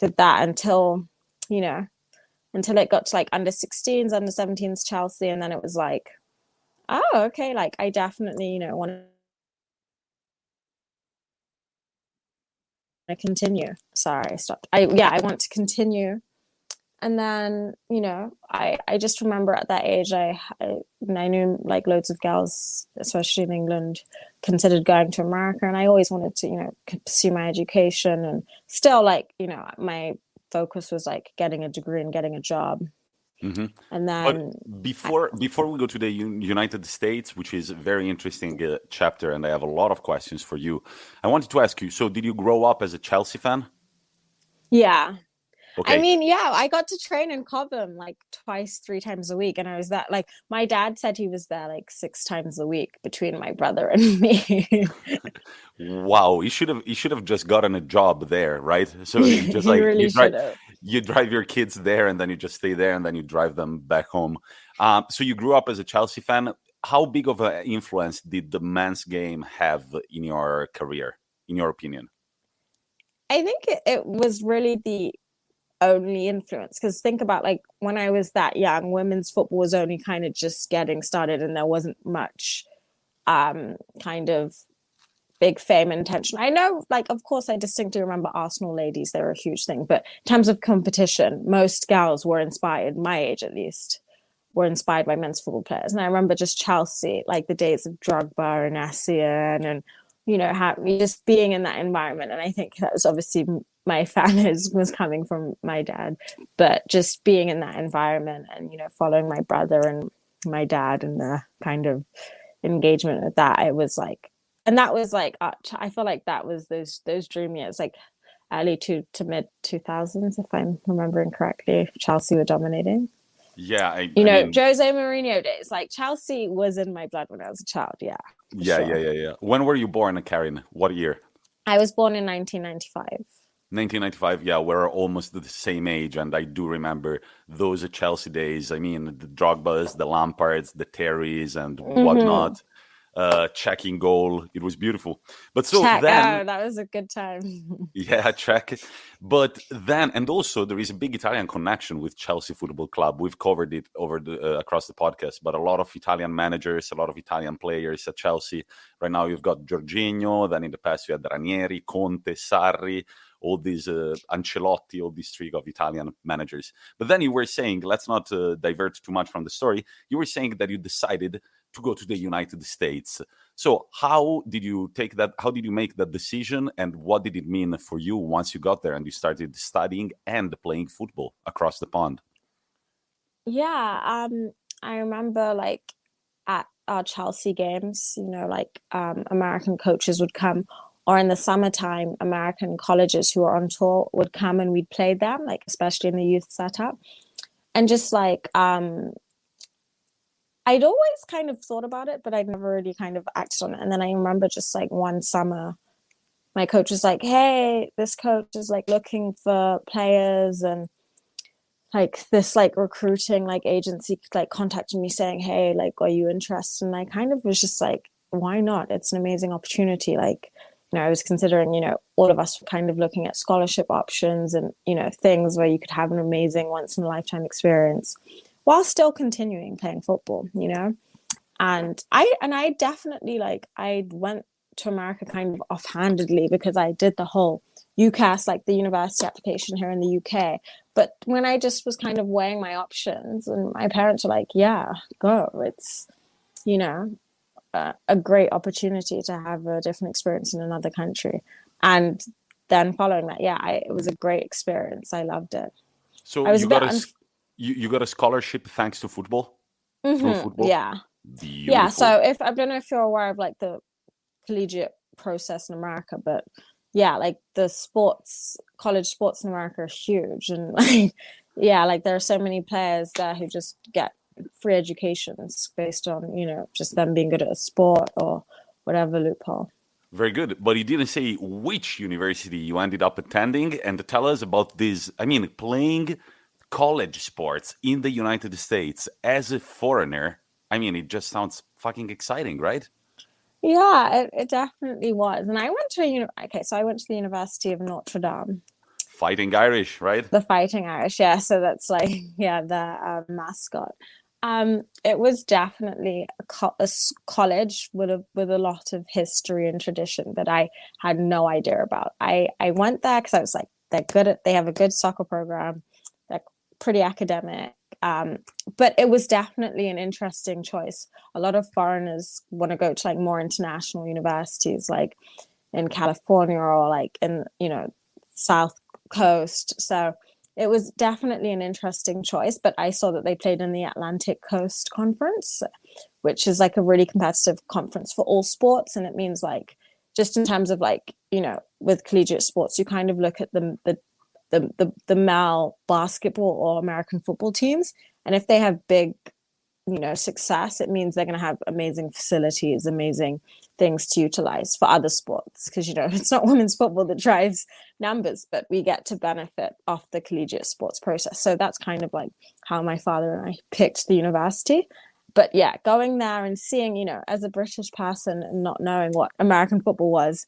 did that until it got to like under 16s, under 17s Chelsea. And then it was like, oh, okay, like I definitely, want to continue. Sorry, I stopped. I want to continue. And then, I just remember at that age, I knew like loads of girls, especially in England, considered going to America. And I always wanted to, pursue my education. And still, like, my focus was like getting a degree and getting a job. Mm-hmm. And then before we go to the United States, which is a very interesting chapter, and I have a lot of questions for you, I wanted to ask you, so did you grow up as a Chelsea fan? Yeah. Okay. I mean, yeah, I got to train in Cobham like 2-3 times a week. And I was like, my dad said he was there like 6 times a week between my brother and me. Wow, you should have just gotten a job there, right? So you just like really you drive your kids there, and then you just stay there, and then you drive them back home. So you grew up as a Chelsea fan. How big of an influence did the men's game have in your career, in your opinion? I think it was really the only influence, because think about like when I was that young, women's football was only kind of just getting started, and there wasn't much kind of big fame and attention. I know, like, of course, I distinctly remember Arsenal ladies, they were a huge thing, but in terms of competition, most gals were inspired, my age at least, were inspired by men's football players. And I remember just Chelsea, like the days of Drogba and Essien, and how just being in that environment. And I think that was obviously my fan was coming from my dad, but just being in that environment and following my brother and my dad and the kind of engagement with that, it was like, and that was like, I feel like that was those dream years, like early to mid 2000s, if I'm remembering correctly. Chelsea were dominating. Yeah, I mean, Jose Mourinho days. Like Chelsea was in my blood when I was a child. Yeah. Yeah. When were you born, Karin? What year? I was born in 1995. 1995, yeah, we're almost the same age, and I do remember those Chelsea days. I mean, the Drogbas, the Lampards, the Terrys, and whatnot. Checking goal, it was beautiful. But so then, that was a good time. Yeah, check. But then, and also there is a big Italian connection with Chelsea Football Club. We've covered it over across the podcast, but a lot of Italian managers, a lot of Italian players at Chelsea. Right now you've got Jorginho, then in the past you had Ranieri, Conte, Sarri. all these Ancelotti, all this streak of Italian managers. But then you were saying, let's not divert too much from the story. You were saying that you decided to go to the United States. So how did you take that? How did you make that decision? And what did it mean for you once you got there and you started studying and playing football across the pond? Yeah, I remember like at our Chelsea games, American coaches would come, or in the summertime, American colleges who were on tour would come and we'd play them, like especially in the youth setup. And just like I'd always kind of thought about it, but I'd never really kind of acted on it. And then I remember just like one summer, my coach was like, "Hey, this coach is like looking for players," and like this like recruiting like agency like contacted me saying, "Hey, like, are you interested?" And I kind of was just like, why not? It's an amazing opportunity. Like, I was considering, all of us were kind of looking at scholarship options and, things where you could have an amazing once in a lifetime experience while still continuing playing football, And I definitely like, I went to America kind of offhandedly because I did the whole UCAS, like the university application here in the UK. But when I just was kind of weighing my options and my parents were like, yeah, go. It's, a great opportunity to have a different experience in another country. And then following that, it was a great experience. I loved it. So you got a scholarship thanks to football? Through football? Yeah. Beautiful. Yeah. So I don't know if you're aware of like the collegiate process in America, but yeah, like the college sports in America are huge. And like, like there are so many players there who just get free educations based on, just them being good at a sport or whatever loophole. Very good. But you didn't say which university you ended up attending, and tell us about this. I mean, playing college sports in the United States as a foreigner. I mean, it just sounds fucking exciting, right? Yeah, it definitely was. And I went to I went to the University of Notre Dame. Fighting Irish, right? The Fighting Irish, yeah. So that's like, the mascot. It was definitely a college with a lot of history and tradition that I had no idea about. I went there because I was like, they have a good soccer program, they're pretty academic. But it was definitely an interesting choice. A lot of foreigners want to go to like more international universities, like in California or like in, South Coast. So it was definitely an interesting choice, but I saw that they played in the Atlantic Coast Conference, which is like a really competitive conference for all sports. And it means like, just in terms of like, with collegiate sports, you kind of look at the male basketball or American football teams. And if they have big, success, it means they're going to have amazing facilities, amazing things to utilize for other sports. Because, it's not women's football that drives numbers, but we get to benefit off the collegiate sports process. So that's kind of like how my father and I picked the university. But yeah, going there and seeing, as a British person and not knowing what American football was,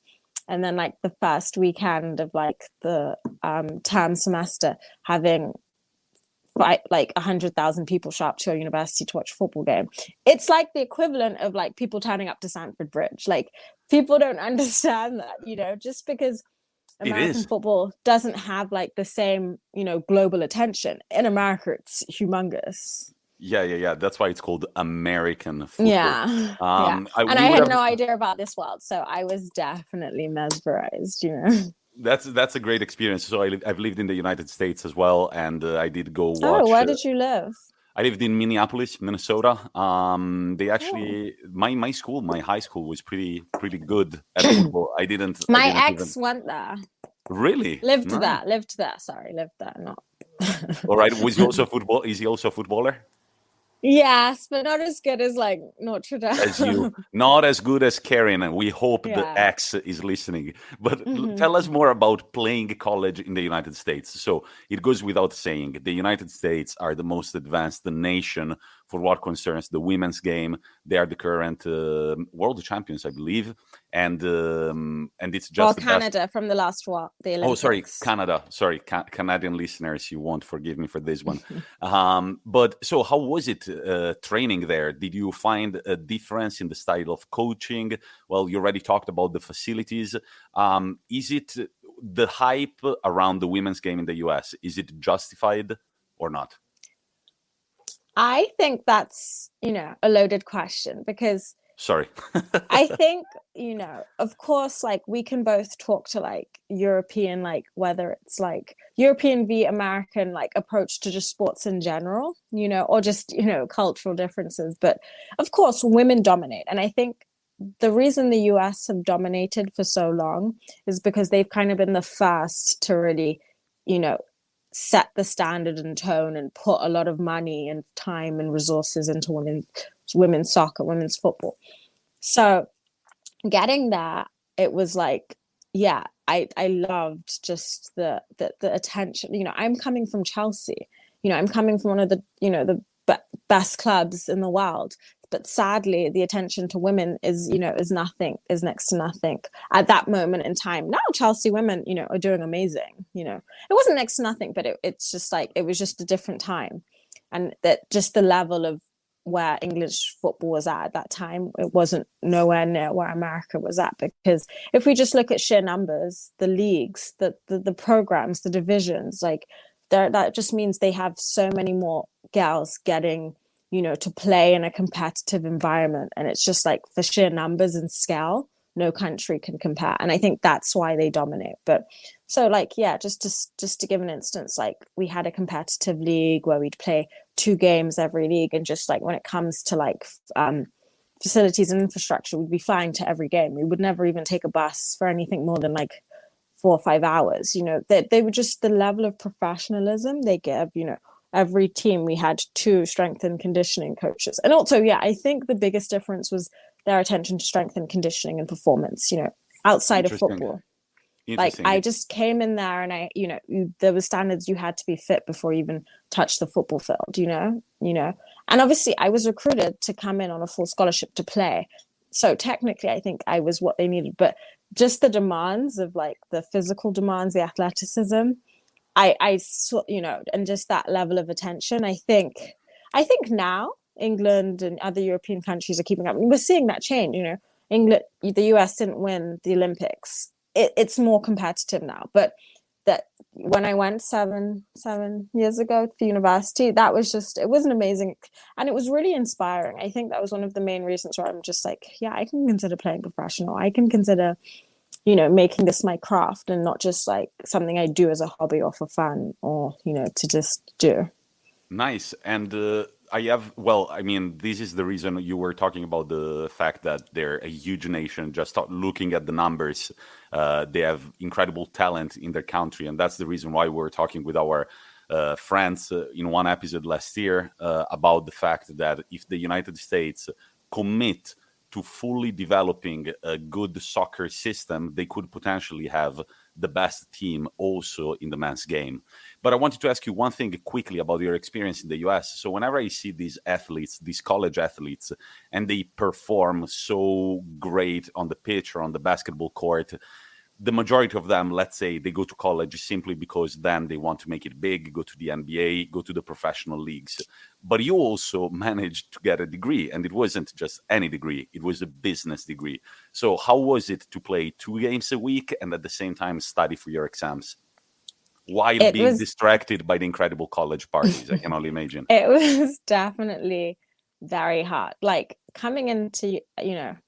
and then like the first weekend of like the term semester having like 100,000 people show up to a university to watch a football game. It's like the equivalent of like people turning up to Stamford Bridge. Like people don't understand that, just because American football doesn't have like the same, global attention. In America, it's humongous. Yeah. That's why it's called American football. Yeah. And I had no idea about this world, so I was definitely mesmerized, That's a great experience. So I've lived in the United States as well, and I did go watch. Oh, where did you live? I lived in Minneapolis, Minnesota. They actually, my high school was pretty good at football. My ex went there. Really? Lived there. Sorry, lived there. Not. All right. Was he also football? Is he also a footballer? Yes, but not as good as like Notre Dame. As you, not as good as Karin, and we hope the ex is listening. But tell us more about playing college in the United States. So it goes without saying, the United States are the most advanced nation for what concerns the women's game. They are the current world champions, I believe, and it's just Canada from the last one. The Olympics. Oh, sorry, Canada. Sorry, Canadian listeners, you won't forgive me for this one. But so, how was it training there? Did you find a difference in the style of coaching? Well, you already talked about the facilities. Is it the hype around the women's game in the US, is it justified or not? I think that's, a loaded question because Sorry. I think, of course, like we can both talk to like European, like whether it's like European v American, like approach to just sports in general, or just, cultural differences. But of course, women dominate. And I think the reason the US have dominated for so long is because they've kind of been the first to really, set the standard and tone and put a lot of money and time and resources into women's soccer, women's football. So getting there, it was like, yeah, I loved just the attention. I'm coming from Chelsea. I'm coming from one of the, the best clubs in the world. But sadly, the attention to women is next to nothing at that moment in time. Now Chelsea women, are doing amazing. It wasn't next to nothing, but it's just like, it was just a different time. And that just the level of where English football was at that time, it wasn't nowhere near where America was at. Because if we just look at sheer numbers, the leagues, the programs, the divisions, like that just means they have so many more girls getting, to play in a competitive environment. And it's just like for sheer numbers and scale, no country can compare. And I think that's why they dominate. But so like, yeah, just to give an instance, like we had a competitive league where we'd play 2 games every league. And just like when it comes to like facilities and infrastructure, we'd be flying to every game. We would never even take a bus for anything more than like 4 or 5 hours. They were just the level of professionalism they give, every team. We had 2 strength and conditioning coaches. And also, yeah, I think the biggest difference was their attention to strength and conditioning and performance, outside of football. Like I just came in there and there were standards. You had to be fit before you even touch the football field, and obviously I was recruited to come in on a full scholarship to play. So technically I think I was what they needed, but just the demands of like the physical demands, the athleticism, I saw, and just that level of attention. I think now England and other European countries are keeping up. We're seeing that change. England, the US didn't win the Olympics. It's more competitive now. But that when I went seven years ago to university, that was it was an amazing, and it was really inspiring. I think that was one of the main reasons why I'm just like, yeah, I can consider playing professional. I can consider making this my craft and not just like something I do as a hobby or for fun or, to just do. Nice. And this is the reason you were talking about the fact that they're a huge nation. Just looking at the numbers, they have incredible talent in their country. And that's the reason why we're talking with our friends in one episode last year about the fact that if the United States commit to fully developing a good soccer system, they could potentially have the best team also in the men's game. But I wanted to ask you one thing quickly about your experience in the US. So whenever I see these athletes, these college athletes, and they perform so great on the pitch or on the basketball court, the majority of them, let's say, they go to college simply because then they want to make it big, go to the NBA, go to the professional leagues. But you also managed to get a degree, and it wasn't just any degree, it was a business degree. So how was it to play 2 games a week and at the same time study for your exams while being distracted by the incredible college parties? I can only imagine. It was definitely very hard. Like coming into,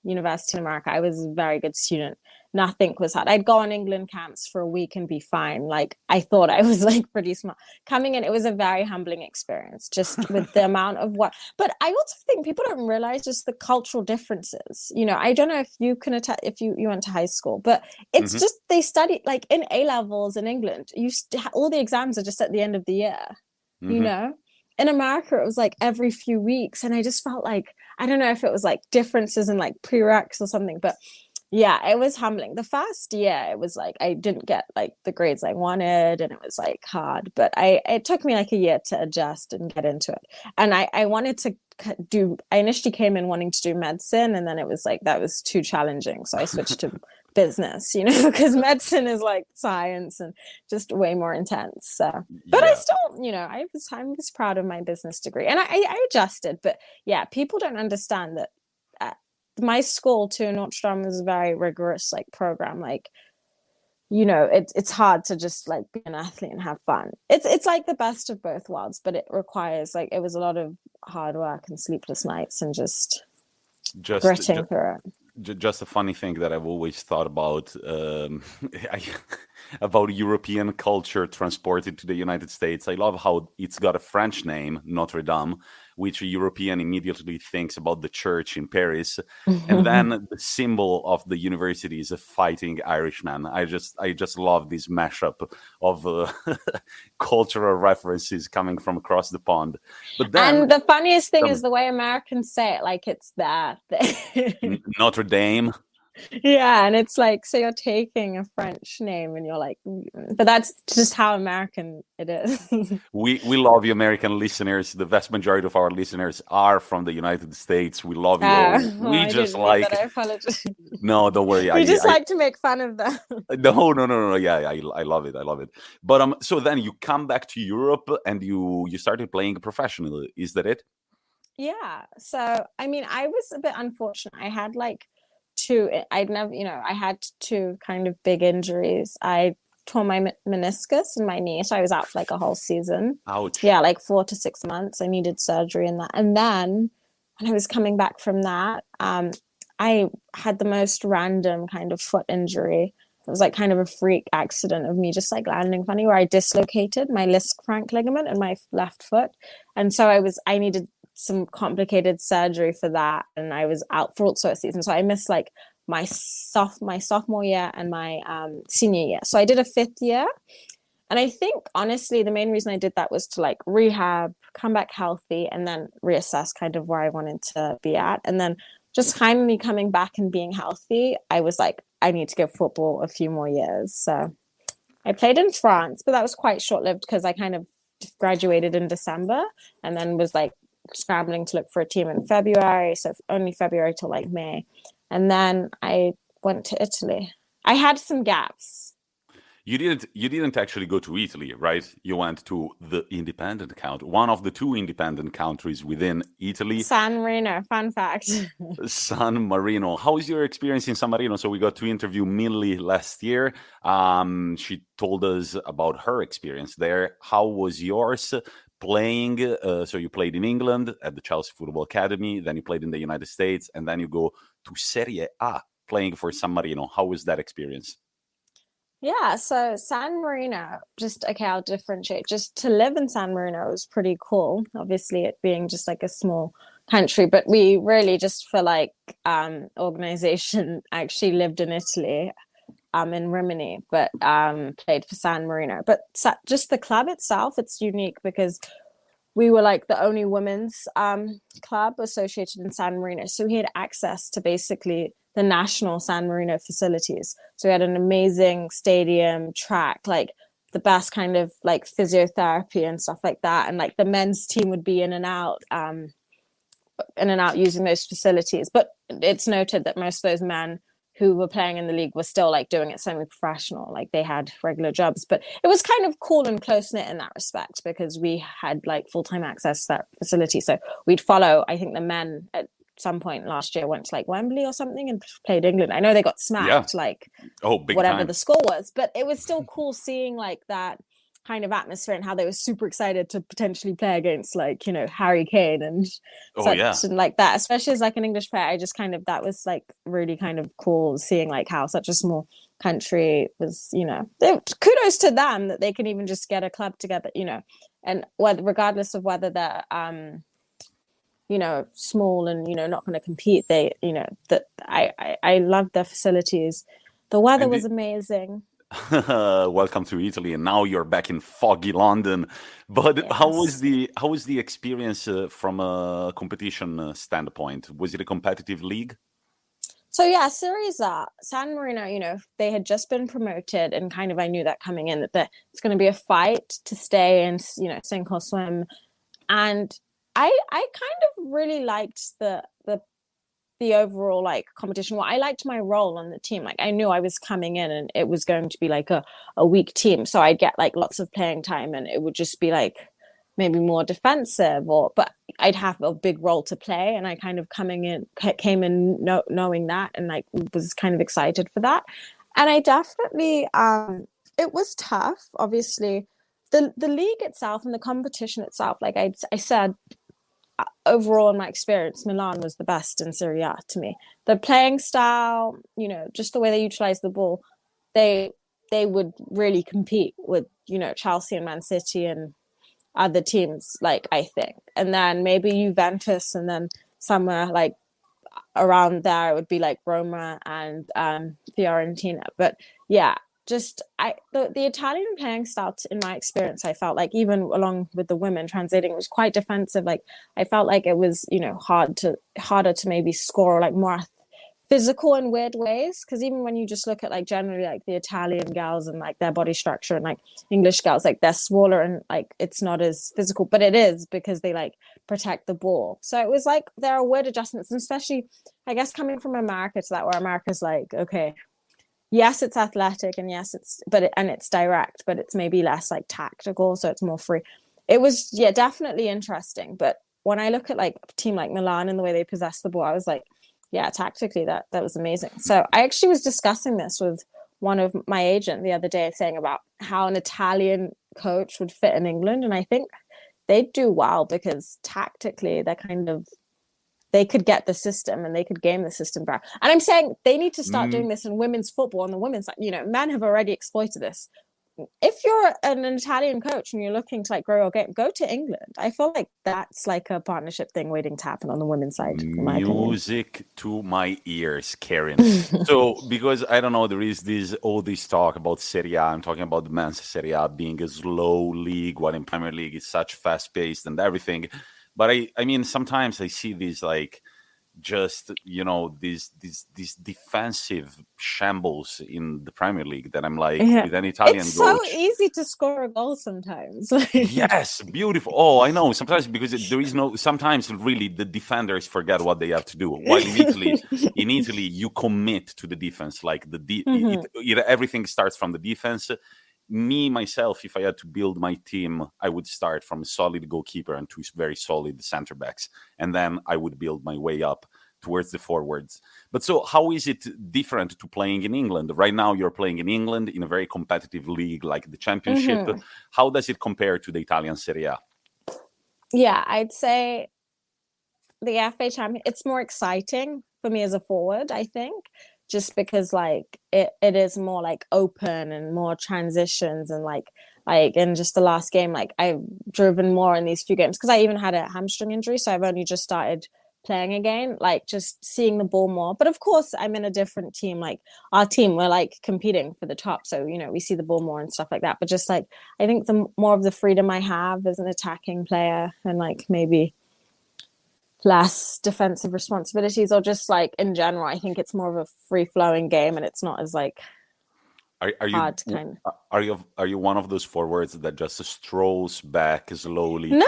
university in America, I was a very good student. Nothing was hard. I'd go on England camps for a week and be fine. Like I thought I was like pretty smart. Coming in, it was a very humbling experience, just with the amount of work. But I also think people don't realize just the cultural differences. I don't know if you can if you went to high school, but it's just they study like in A levels in England. All the exams are just at the end of the year. In America, it was like every few weeks, and I just felt like I don't know if it was like differences in like prereqs or something, but. Yeah, it was humbling. The first year, it was like I didn't get like the grades I wanted, and it was like hard. But it took me like a year to adjust and get into it. And I wanted to I initially came in wanting to do medicine, and then it was like that was too challenging. So I switched to business, because medicine is like science and just way more intense. So, but I still, I was proud of my business degree, and I adjusted. But yeah, people don't understand that. My school too, Notre Dame, was a very rigorous like program. Like it's hard to just like be an athlete and have fun. It's like the best of both worlds, but it requires like, it was a lot of hard work and sleepless nights and just gritting through it. Just a funny thing that I've always thought about about European culture transported to the United States. I love how it's got a French name, Notre Dame, which a European immediately thinks about the church in Paris. And then the symbol of the university is a fighting Irishman. I just love this mashup of cultural references coming from across the pond. But then, and the funniest thing is the way Americans say it, like it's that Notre Dame. Yeah, and it's like, so you're taking a French name and you're like, but that's just how American it is. We love you, American listeners. The vast majority of our listeners are from the United States. We love you all. We just like that. I apologize. No, don't worry. We just like to make fun of them. No. Yeah, I love it. I love it. But so then you come back to Europe and you started playing professionally. Is that it? Yeah. So I mean, I was a bit unfortunate. I had like I had two kind of big injuries. I tore my meniscus in my knee, so I was out for like a whole season. Ouch. Yeah, like 4 to 6 months. I needed surgery in that. And then when I was coming back from that, I had the most random kind of foot injury. It was like kind of a freak accident of me just like landing funny, where I dislocated my Lisfranc ligament in my left foot. And so I needed some complicated surgery for that, and I was out for also a season. So I missed like my sophomore year and my senior year. So I did a 5th year, and I think honestly the main reason I did that was to like rehab, come back healthy, and then reassess kind of where I wanted to be at. And then just finally coming back and being healthy, I was like, I need to give football a few more years. So I played in France, but that was quite short-lived because I kind of graduated in December and then was like scrambling to look for a team in February, so only February till like May. And then I went to Italy. I had some gaps. You didn't actually go to Italy, right? You went to the independent country, one of the 2 independent countries within Italy. San Marino, fun fact. San Marino. How is your experience in San Marino? So we got to interview Millie last year. She told us about her experience there. How was yours? Playing, so you played in England at the Chelsea Football Academy, then you played in the United States, and then you go to Serie A playing for San Marino. How was that experience? Yeah, so San Marino, I'll differentiate. Just to live in San Marino was pretty cool. Obviously, it being just like a small country, but we really just for like organization actually lived in Italy. In Rimini, but played for San Marino. But just the club itself, it's unique because we were like the only women's club associated in San Marino. So we had access to basically the national San Marino facilities. So we had an amazing stadium, track, like the best kind of like physiotherapy and stuff like that. And like the men's team would be in and out using those facilities. But it's noted that most of those men who were playing in the league were still like doing it semi-professional, like they had regular jobs. But it was kind of cool and close-knit in that respect because we had like full-time access to that facility. So we'd follow, I think the men at some point last year went to like Wembley or something and played England. I know they got smacked, like whatever time. The score was, but it was still cool seeing like that kind of atmosphere and how they were super excited to potentially play against like, Harry Kane and and like that, especially as like an English player. I just kind of, that was like really kind of cool seeing like how such a small country was, kudos to them that they can even just get a club together, and regardless of whether they're small and not going to compete, they that I loved their facilities. The weather was amazing. Welcome to Italy, and now you're back in foggy London. But yes. How was the experience from a competition standpoint? Was it a competitive league? So yeah, Serie A, San Marino, they had just been promoted, and kind of I knew that coming in that it's going to be a fight to stay and sink or swim. And I kind of really liked the overall like competition. Well, I liked my role on the team. Like I knew I was coming in and it was going to be like a weak team. So I'd get like lots of playing time and it would just be like maybe more defensive but I'd have a big role to play. And I kind of came in knowing that and like was kind of excited for that. And I definitely, it was tough, obviously. The league itself and the competition itself, like I said, overall in my experience, Milan was the best in Serie A to me. The playing style, just the way they utilize the ball, they would really compete with, Chelsea and Man City and other teams, like, I think. And then maybe Juventus, and then somewhere like around there it would be like Roma and Fiorentina. But yeah, just the Italian playing style, in my experience, I felt like, even along with the women translating, was quite defensive. Like, I felt like it was, harder to maybe score, like more physical in weird ways, because even when you just look at, like, generally, like, the Italian girls and, like, their body structure, and, like, English girls, like, they're smaller and, like, it's not as physical, but it is because they, like, protect the ball. So it was like there are weird adjustments, and especially, I guess, coming from America to that, where America's like, okay, yes, it's athletic, and yes, it's direct, but it's maybe less, like, tactical, so it's more free. It was, yeah, definitely interesting. But when I look at, like, a team like Milan and the way they possess the ball, I was like, yeah, tactically that was amazing. So I actually was discussing this with one of my agent the other day, saying about how an Italian coach would fit in England, and I think they'd do well, because tactically they could get the system and they could game the system better. And I'm saying they need to start doing this in women's football on the women's side. Men have already exploited this. If you're an Italian coach and you're looking to, like, grow your game, go to England. I feel like that's like a partnership thing waiting to happen on the women's side. Music to my ears, Karin. So, because I don't know, there is all this talk about Serie A. I'm talking about the men's Serie A being a slow league, while in Premier League it's such fast paced and everything. But I mean, sometimes I see these, like, just these defensive shambles in the Premier League that I'm like, with an Italian it's coach, so easy to score a goal sometimes. Yes, beautiful. Oh, I know. Sometimes, because sometimes really the defenders forget what they have to do. While in Italy, you commit to the defense. Like, everything starts from the defense. Me, myself, if I had to build my team, I would start from a solid goalkeeper and two very solid center backs. And then I would build my way up towards the forwards. But so how is it different to playing in England? Right now, you're playing in England in a very competitive league like the Championship. How does it compare to the Italian Serie A? Yeah, I'd say the FA Champion, it's more exciting for me as a forward, I think. Just because, like, it is more, like, open and more transitions, and like in just the last game, like, I've driven more in these few games because I even had a hamstring injury, so I've only just started playing again, like, just seeing the ball more. But of course, I'm in a different team. Like, our team, we're, like, competing for the top, so we see the ball more and stuff like that. But just, like, I think the more of the freedom I have as an attacking player, and, like, maybe less defensive responsibilities, or just, like, in general, I think it's more of a free-flowing game, and it's not as, like, hard to kind of... Are you one of those forwards that just strolls back slowly? No.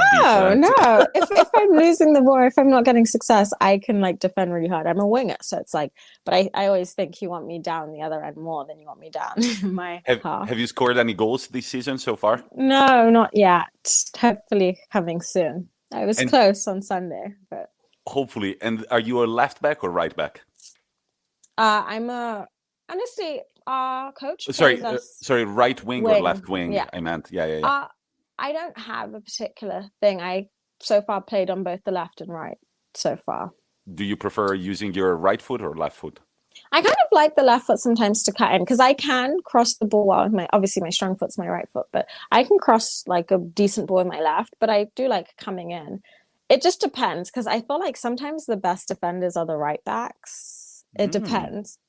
If I'm losing the ball, if I'm not getting success, I can, like, defend really hard. I'm a winger, so it's like, but I always think you want me down the other end more than you want me down my half. Have you scored any goals this season so far? No, not yet. Hopefully coming soon. I was close on Sunday, but hopefully. And are you a left back or right back? I'm honestly, coach. Sorry, right wing or left wing? Yeah. I meant, yeah. I don't have a particular thing. I so far played on both the left and right so far. Do you prefer using your right foot or left foot? I kind of like the left foot sometimes to cut in, because I can cross the ball well with obviously my strong foot's my right foot, but I can cross, like, a decent ball with my left, but I do like coming in. It just depends, because I feel like sometimes the best defenders are the right backs. It depends.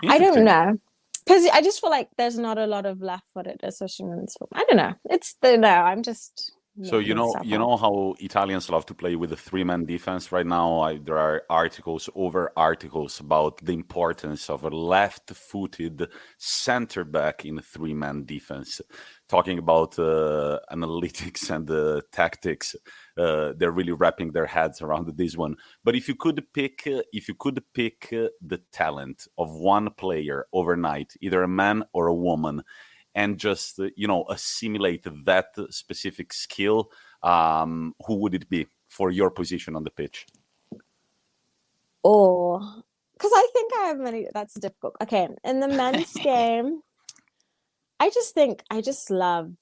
I don't know. Because I just feel like there's not a lot of left-footed, especially women's football. I don't know. I'm just... So you know how Italians love to play with a three-man defense right now. There are articles about the importance of a left-footed center back in a three-man defense. Talking about analytics and tactics, they're really wrapping their heads around this one. But if you could pick the talent of one player overnight, either a man or a woman, and just, assimilate that specific skill, who would it be for your position on the pitch? Oh, because I think I have many. That's difficult. Okay, in the men's game, I just love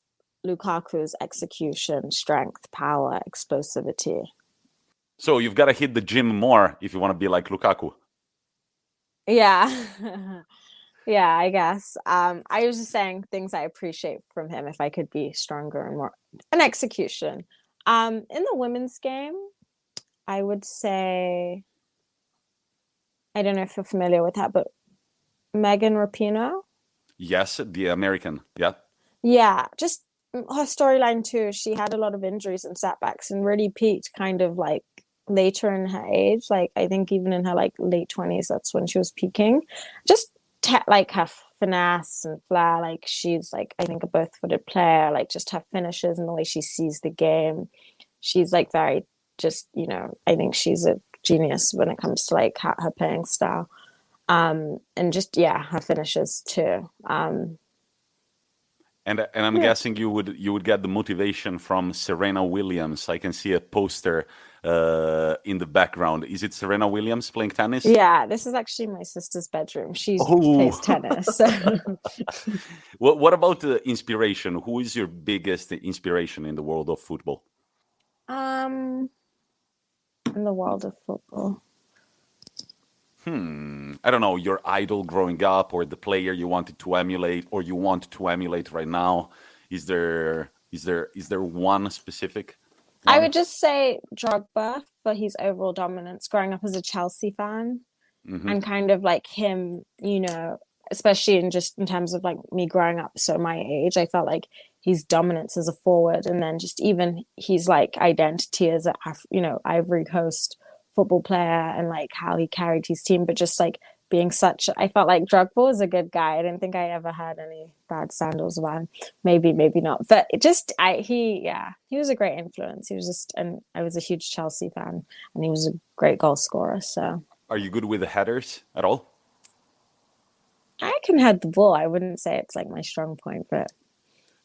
Lukaku's execution, strength, power, explosivity. So you've got to hit the gym more if you want to be like Lukaku. Yeah. Yeah, I guess. I was just saying things I appreciate from him if I could be stronger and more an execution. In the women's game, I would say I don't know if you're familiar with that, but Megan Rapinoe. Yes, the American. Yeah. Yeah, just her storyline too. She had a lot of injuries and setbacks and really peaked kind of like later in her age. Like I think even in her like late 20s, that's when she was peaking. Just like her finesse and flair, like she's like I think a both-footed player, like just her finishes and the way she sees the game. She's like very just, I think she's a genius when it comes to like her playing style. And just her finishes too. And I'm guessing you would get the motivation from Serena Williams. I can see a poster in the background. Is it Serena Williams playing tennis? Yeah, this is actually my sister's bedroom. She plays tennis. What about inspiration? Who is your biggest inspiration in the world of football? In the world of football. I don't know, your idol growing up or the player you wanted to emulate or you want to emulate right now. Is there one specific one? I would just say Drogba for his overall dominance growing up as a Chelsea fan and kind of like him, especially in terms of like me growing up. So my age, I felt like his dominance as a forward and then just even his like identity as a, Ivory Coast football player and like how he carried his team, but just like being I felt like Drogba was a good guy. I didn't think I ever had any bad sandals about him. Maybe not. But he was a great influence. He was just, and I was a huge Chelsea fan and he was a great goal scorer. So are you good with the headers at all? I can head the ball. I wouldn't say it's like my strong point, but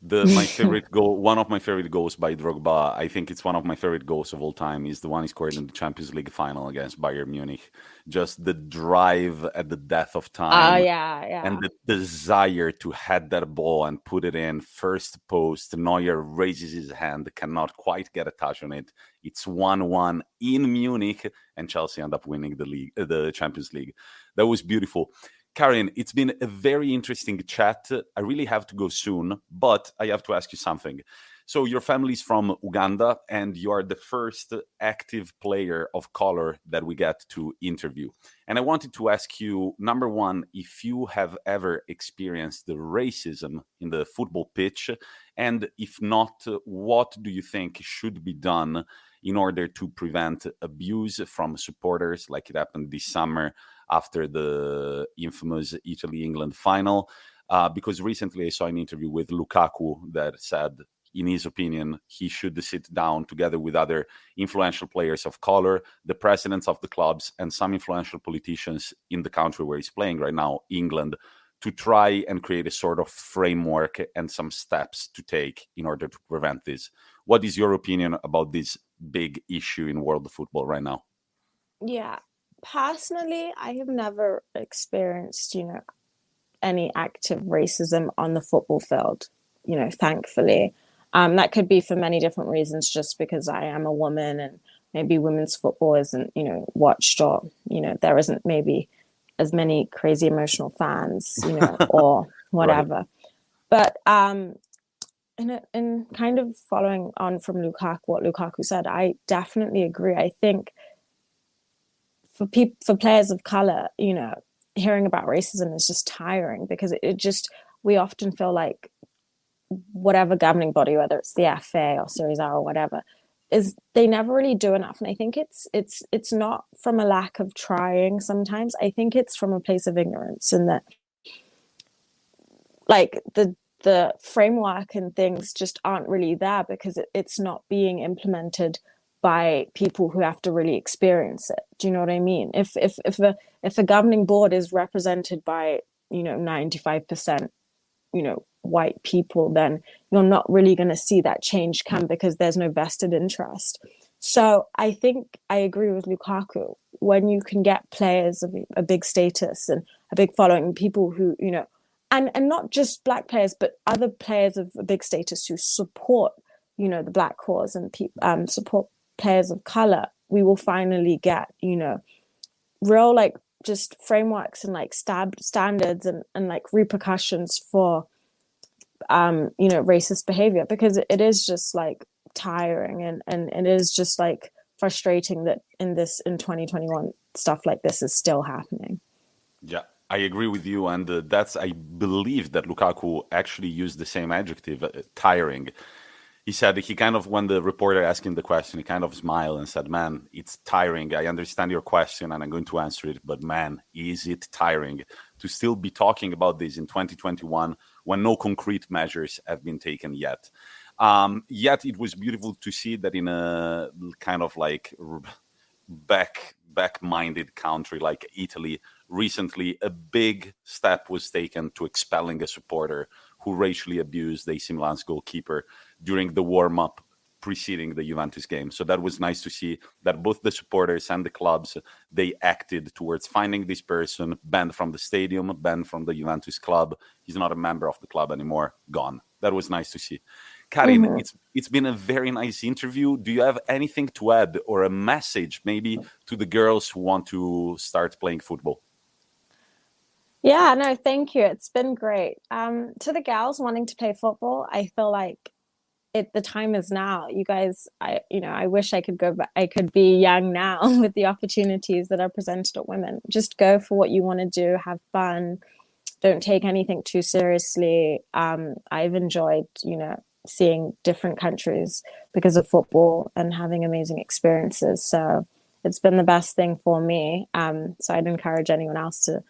My favorite goal, one of my favorite goals by Drogba, I think it's one of my favorite goals of all time, is the one he scored in the Champions League final against Bayern Munich. Just the drive at the death of time. Yeah. And the desire to head that ball and put it in first post. Neuer raises his hand, cannot quite get a touch on it. It's 1-1 in Munich, and Chelsea end up winning the Champions League. That was beautiful. Karin, it's been a very interesting chat. I really have to go soon, but I have to ask you something. So your family's from Uganda, and you are the first active player of color that we get to interview. And I wanted to ask you, number one, if you have ever experienced the racism in the football pitch, and if not, what do you think should be done in order to prevent abuse from supporters like it happened this summer after the infamous Italy-England final? Because recently I saw an interview with Lukaku that said, in his opinion, he should sit down together with other influential players of color, the presidents of the clubs, and some influential politicians in the country where he's playing right now, England, to try and create a sort of framework and some steps to take in order to prevent this. What is your opinion about this big issue in world of football right now? Yeah. Personally, I have never experienced, any active racism on the football field, thankfully. That could be for many different reasons, just because I am a woman and maybe women's football isn't, watched, or, there isn't maybe as many crazy emotional fans, or whatever. Right. But in kind of following on from what Lukaku said, I definitely agree. I think for players of color, hearing about racism is just tiring, because we often feel like whatever governing body, whether it's the FA or Series A or whatever, they never really do enough. And I think it's not from a lack of trying sometimes. I think it's from a place of ignorance, and that like the framework and things just aren't really there because it's not being implemented by people who have to really experience it. Do you know what I mean? If a governing board is represented by 95% white people, then you're not really going to see that change come, because there's no vested interest. So I think I agree with Lukaku. When you can get players of a big status and a big following, people who, and not just black players, but other players of a big status who support, the black cause and support players of color, we will finally get, real like just frameworks and like standards and like repercussions for racist behavior, because it is just like tiring and it is just like frustrating that in 2021 stuff like this is still happening. Yeah, I agree with you, and I believe that Lukaku actually used the same adjective, tiring. He said, when the reporter asked him the question, he kind of smiled and said, "Man, it's tiring. I understand your question and I'm going to answer it, but man, is it tiring to still be talking about this in 2021 when no concrete measures have been taken yet?" Yet it was beautiful to see that in a kind of like back-minded country like Italy, recently a big step was taken to expelling a supporter who racially abused AC Milan's goalkeeper during the warm-up preceding the Juventus game. So that was nice to see that both the supporters and the clubs, they acted towards finding this person, banned from the stadium, banned from the Juventus club. He's not a member of the club anymore, gone. That was nice to see. Karin, it's been a very nice interview. Do you have anything to add or a message maybe to the girls who want to start playing football? Yeah, no, thank you. It's been great. To the gals wanting to play football, I feel like the time is now. You guys, I wish I could go back. I could be young now with the opportunities that are presented to women. Just go for what you want to do, have fun. Don't take anything too seriously. I've enjoyed, seeing different countries because of football and having amazing experiences. So it's been the best thing for me. So I'd encourage anyone else to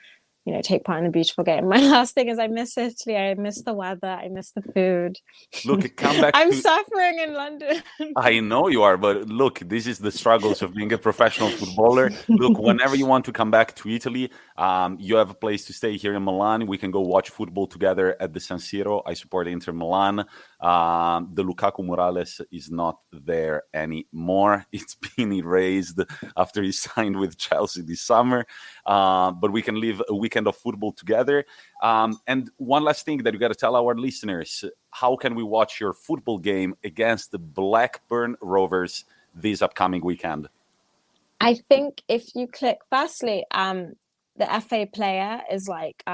take part in a beautiful game. My last thing is I miss Italy. I miss the weather. I miss the food. Look, come back. I'm suffering in London. I know you are, but look, this is the struggles of being a professional footballer. Look, whenever you want to come back to Italy, you have a place to stay here in Milan. We can go watch football together at the San Siro. I support Inter Milan. The Lukaku Morales is not there anymore. It's been erased after he signed with Chelsea this summer. But we can live a weekend of football together. And one last thing that you got to tell our listeners: how can we watch your football game against the Blackburn Rovers this upcoming weekend? I think if you click, firstly, the FA Player is like,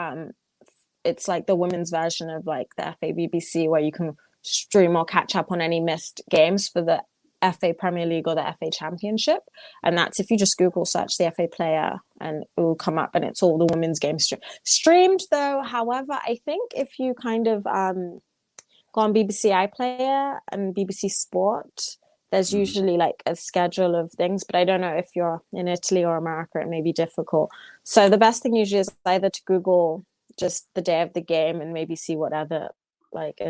it's like the women's version of like the FA BBC, where you can stream or catch up on any missed games for the FA Premier League or the FA Championship. And that's if you just Google search the FA Player and it will come up, and it's all the women's games streamed though. However, I think if you kind of go on BBC iPlayer and BBC Sport, there's usually like a schedule of things, but I don't know if you're in Italy or America, it may be difficult. So the best thing usually is either to Google just the day of the game and maybe see what other like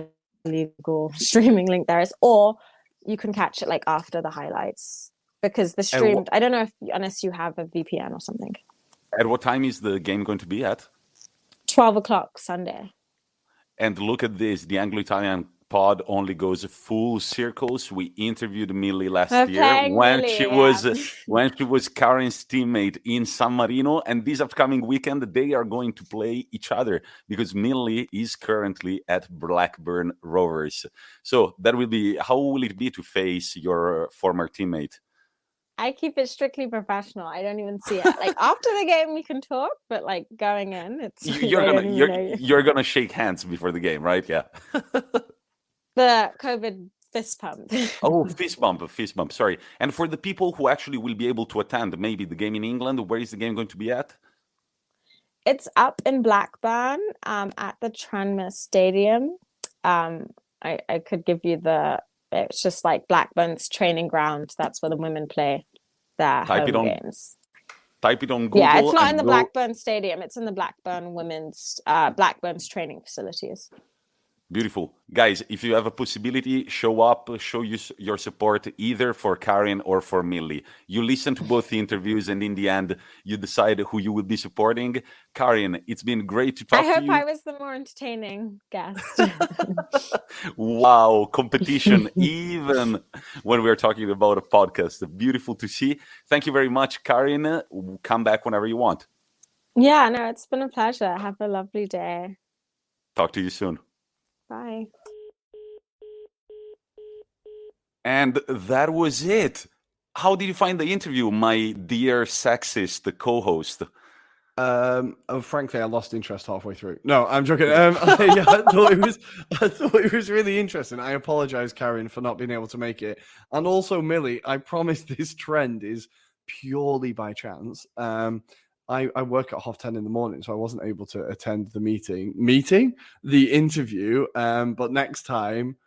illegal streaming link there is, or you can catch it like after the highlights, because the streamed, I don't know unless you have a VPN or something. At what time is the game going to be at? 12 o'clock Sunday. And look at this, the Anglo-Italian pod only goes full circles. We interviewed Millie last year when she was Karin's teammate in San Marino, and this upcoming weekend they are going to play each other because Millie is currently at Blackburn Rovers. So that will be, how will it be to face your former teammate? I keep it strictly professional. I don't even see it. Like after the game, we can talk, but like going in, it's you're gonna shake hands before the game, right? Yeah. The COVID fist pump. Oh, fist bump. Sorry. And for the people who actually will be able to attend, maybe the game in England, where is the game going to be at? It's up in Blackburn, at the Tranmere Stadium. I could give you it's just like Blackburn's training ground. That's where the women play their home games. Type it on Google. Yeah, it's not in the Blackburn Stadium. It's in the Blackburn Blackburn's training facilities. Beautiful. Guys, if you have a possibility, show up, show your support either for Karin or for Millie. You listen to both the interviews and in the end, you decide who you will be supporting. Karin, it's been great to talk I to hope you. I was the more entertaining guest. Wow, competition, even when we're talking about a podcast. Beautiful to see. Thank you very much, Karin. Come back whenever you want. Yeah, no, it's been a pleasure. Have a lovely day. Talk to you soon. Bye. And that was it. How did you find the interview, my dear sexist co-host? Frankly, I lost interest halfway through. No, I'm joking. I thought it was really interesting. I apologize, Karin, for not being able to make it. And also, Millie, I promise this trend is purely by chance. I work at 10:30 in the morning, so I wasn't able to attend the interview. But next time,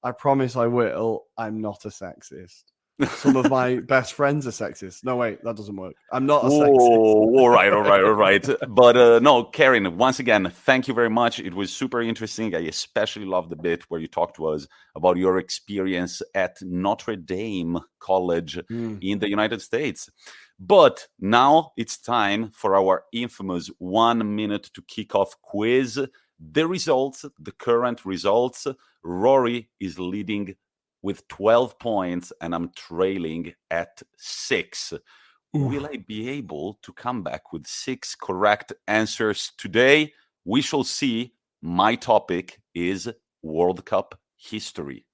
I promise I will. I'm not a sexist. Some of my best friends are sexist. No, wait, that doesn't work. I'm not a sexist. All right. But no, Karin, once again, thank you very much. It was super interesting. I especially loved the bit where you talked to us about your experience at Notre Dame College in the United States. But now it's time for our infamous 1 minute to kick off quiz. The current results, Rory is leading with 12 points and I'm trailing at 6. Will I be able to come back with 6 correct answers today? We shall see. My topic is World Cup history.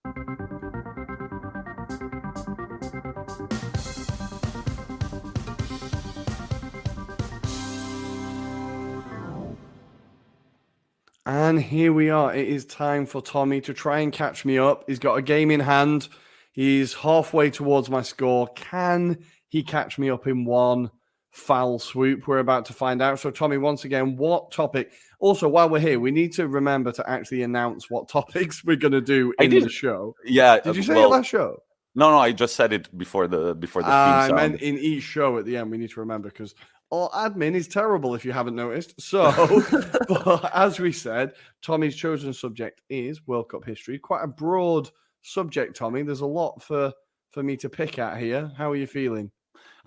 And here we are. It is time for Tommy to try and catch me up. He's got a game in hand. He's halfway towards my score. Can he catch me up in one foul swoop? We're about to find out. So, Tommy, once again, what topic? Also, while we're here, we need to remember to actually announce what topics we're going to do in the show. Yeah. Did you say it last show? No, I just said it before the theme sound. I meant in each show at the end, we need to remember because our admin is terrible if you haven't noticed. So, as we said, Tommy's chosen subject is World Cup history. Quite a broad subject, Tommy. There's a lot for me to pick at here. How are you feeling?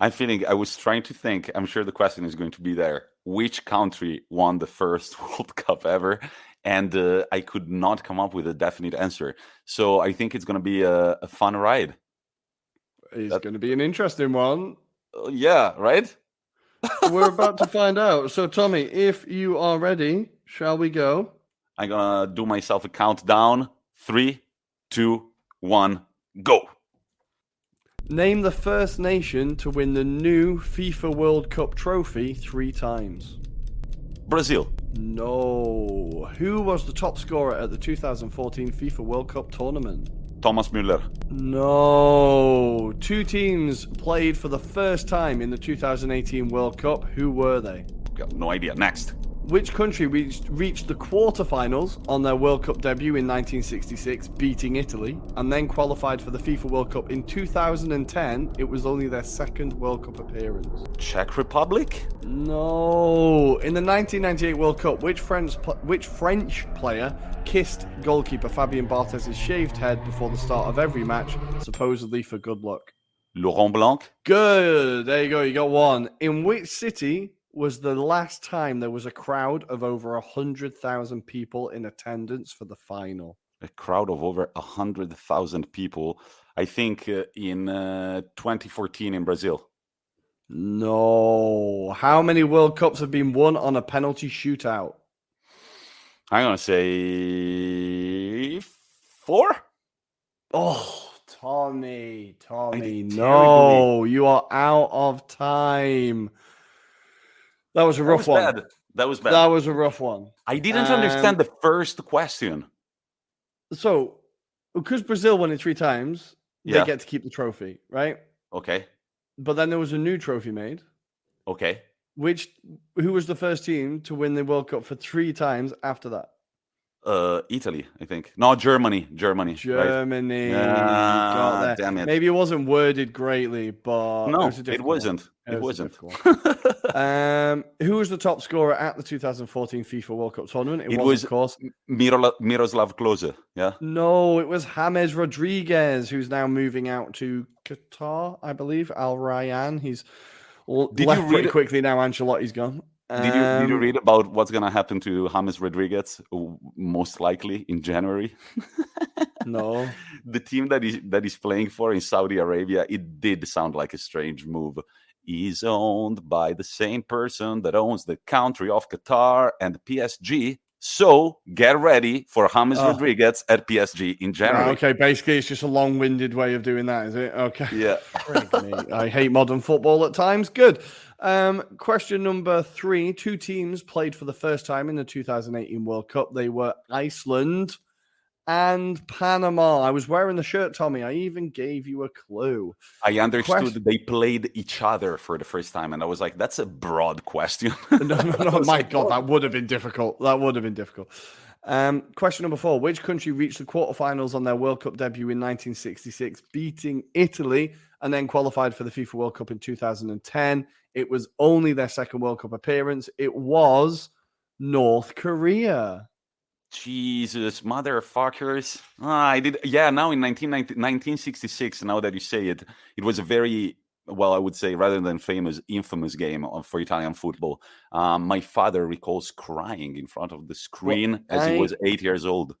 I was trying to think. I'm sure the question is going to be there. Which country won the first World Cup ever? And I could not come up with a definite answer. So I think it's going to be a fun ride. It's going to be an interesting one. Yeah, right? We're about to find out. So, Tommy, if you are ready, shall we go? I'm going to do myself a countdown. 3, 2, 1, go. Name the first nation to win the new FIFA World Cup trophy 3 times. Brazil. No. Who was the top scorer at the 2014 FIFA World Cup tournament? Thomas Müller. No. 2 teams played for the first time in the 2018 World Cup. Who were they? Got no idea. Next. Which country reached the quarterfinals on their World Cup debut in 1966, beating Italy, and then qualified for the FIFA World Cup in 2010? It was only their second World Cup appearance. Czech Republic? No. In the 1998 World Cup, which French player kissed goalkeeper Fabien Barthez's shaved head before the start of every match, supposedly for good luck? Laurent Blanc? Good. There you go. You got one. In which city was the last time there was a crowd of over 100,000 people in attendance for the final? A crowd of over 100,000 people. I think in 2014 in Brazil. No. How many World Cups have been won on a penalty shootout? I'm going to say 4. Oh, Tommy, terribly. no. You are out of time. That was a rough one. That was bad. That was a rough one. I didn't understand the first question. So, because Brazil won it 3 times, they get to keep the trophy, right? Okay. But then there was a new trophy made. Okay. Who was the first team to win the World Cup for 3 times after that? Italy, I think. No, Germany. Right? Germany. Yeah, Got there. damn it. Maybe it wasn't worded greatly, but No, it was a it difficult wasn't. one. It wasn't. A difficult one. Who was the top scorer at the 2014 FIFA World Cup tournament? It was of course, Miroslav Klose. Yeah. No, it was James Rodriguez, who's now moving out to Qatar, I believe. Al Rayyan. He's left pretty quickly now. Ancelotti's gone. Did you read about what's going to happen to James Rodriguez, most likely in January? No. The team that he's playing for in Saudi Arabia, it did sound like a strange move. He's owned by the same person that owns the country of Qatar and PSG. So get ready for James Rodriguez at PSG in January. Okay, basically it's just a long-winded way of doing that, is it? Okay. Yeah. I hate modern football at times. Good. Question number 3. 2 teams played for the first time in the 2018 World Cup. They were Iceland and Panama. I was wearing the shirt, Tommy. I even gave you a clue. I understood they played each other for the first time, and I was like, that's a broad question. No, my God, that would have been difficult. Question number 4. Which country reached the quarterfinals on their World Cup debut in 1966, beating Italy, and then qualified for the FIFA World Cup in 2010? It was only their second World Cup appearance. It was North Korea. Jesus, motherfuckers. I did. Yeah, now in 1966, now that you say it, it was a very, well, I would say, rather than famous, infamous game for Italian football. My father recalls crying in front of the screen as he was 8 years old.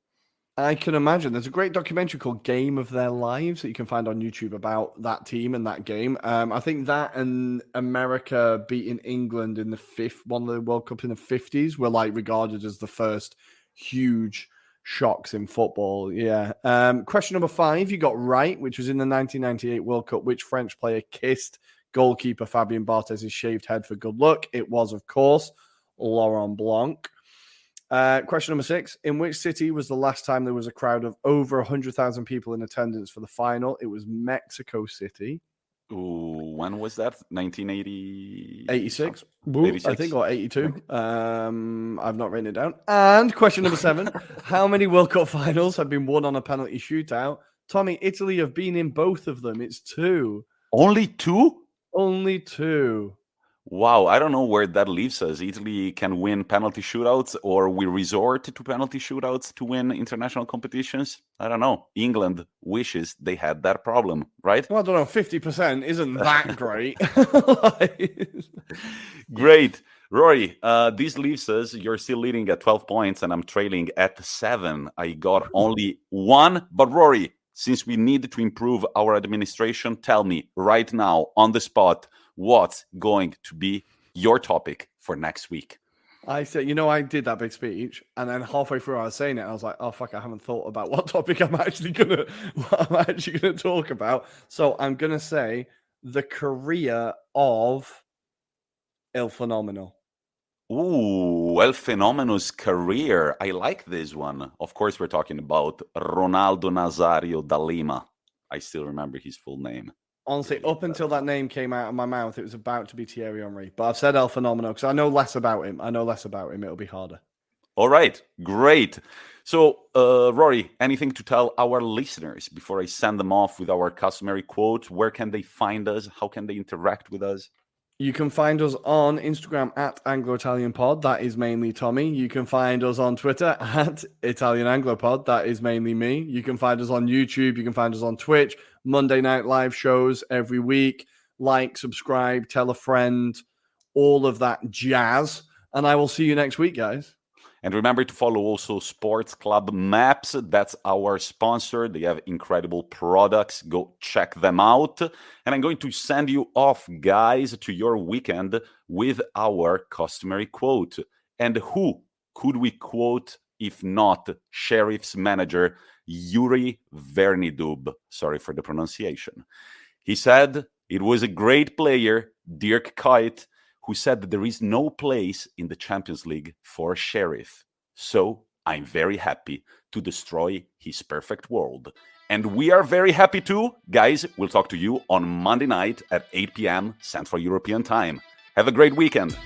I can imagine. There's a great documentary called Game of Their Lives that you can find on YouTube about that team and that game. I think that and America beating England in one of the World Cup in the 50s were like regarded as the first huge shocks in football. Yeah. Question number 5, you got right, which was in the 1998 World Cup. Which French player kissed goalkeeper Fabien Barthez's shaved head for good luck? It was, of course, Laurent Blanc. Question number 6. In which city was the last time there was a crowd of over 100,000 people in attendance for the final? It was Mexico City. Ooh, when was that? 1980? 86, I think, or 82. I've not written it down. And question number 7. How many World Cup finals have been won on a penalty shootout? Tommy, Italy have been in both of them. It's 2. Only 2? Only 2. Wow, I don't know where that leaves us. Italy can win penalty shootouts, or we resort to penalty shootouts to win international competitions. I don't know. England wishes they had that problem, right? Well, I don't know. 50% isn't that great. Great. Rory, this leaves us. You're still leading at 12 points, and I'm trailing at 7. I got only 1. But Rory, since we need to improve our administration, tell me right now on the spot, what's going to be your topic for next week? I said, I did that big speech, and then halfway through I was saying it, I was like, oh fuck, I haven't thought about what topic I'm actually gonna talk about. So I'm gonna say the career of El Fenomeno. Ooh, El Fenomeno's career. I like this one. Of course, we're talking about Ronaldo Nazario da Lima. I still remember his full name. Honestly, up until that name came out of my mouth, it was about to be Thierry Henry. But I've said El Fenomeno because I know less about him. It'll be harder. All right, great. So, Rory, anything to tell our listeners before I send them off with our customary quote? Where can they find us? How can they interact with us? You can find us on Instagram at Anglo-Italian Pod. That is mainly Tommy. You can find us on Twitter at Italian Anglo Pod. That is mainly me. You can find us on YouTube. You can find us on Twitch. Monday night live shows every week. Like, subscribe, tell a friend, all of that jazz. And I will see you next week, guys. And remember to follow also Sports Club Maps. That's our sponsor. They have incredible products. Go check them out. And I'm going to send you off, guys, to your weekend with our customary quote. And who could we quote if not Sheriff's manager, Yuri Vernidub? Sorry for the pronunciation. He said, it was a great player, Dirk Kuyt, who said that there is no place in the Champions League for a sheriff. So I'm very happy to destroy his perfect world. And we are very happy too. Guys, we'll talk to you on Monday night at 8 p.m. Central European Time. Have a great weekend.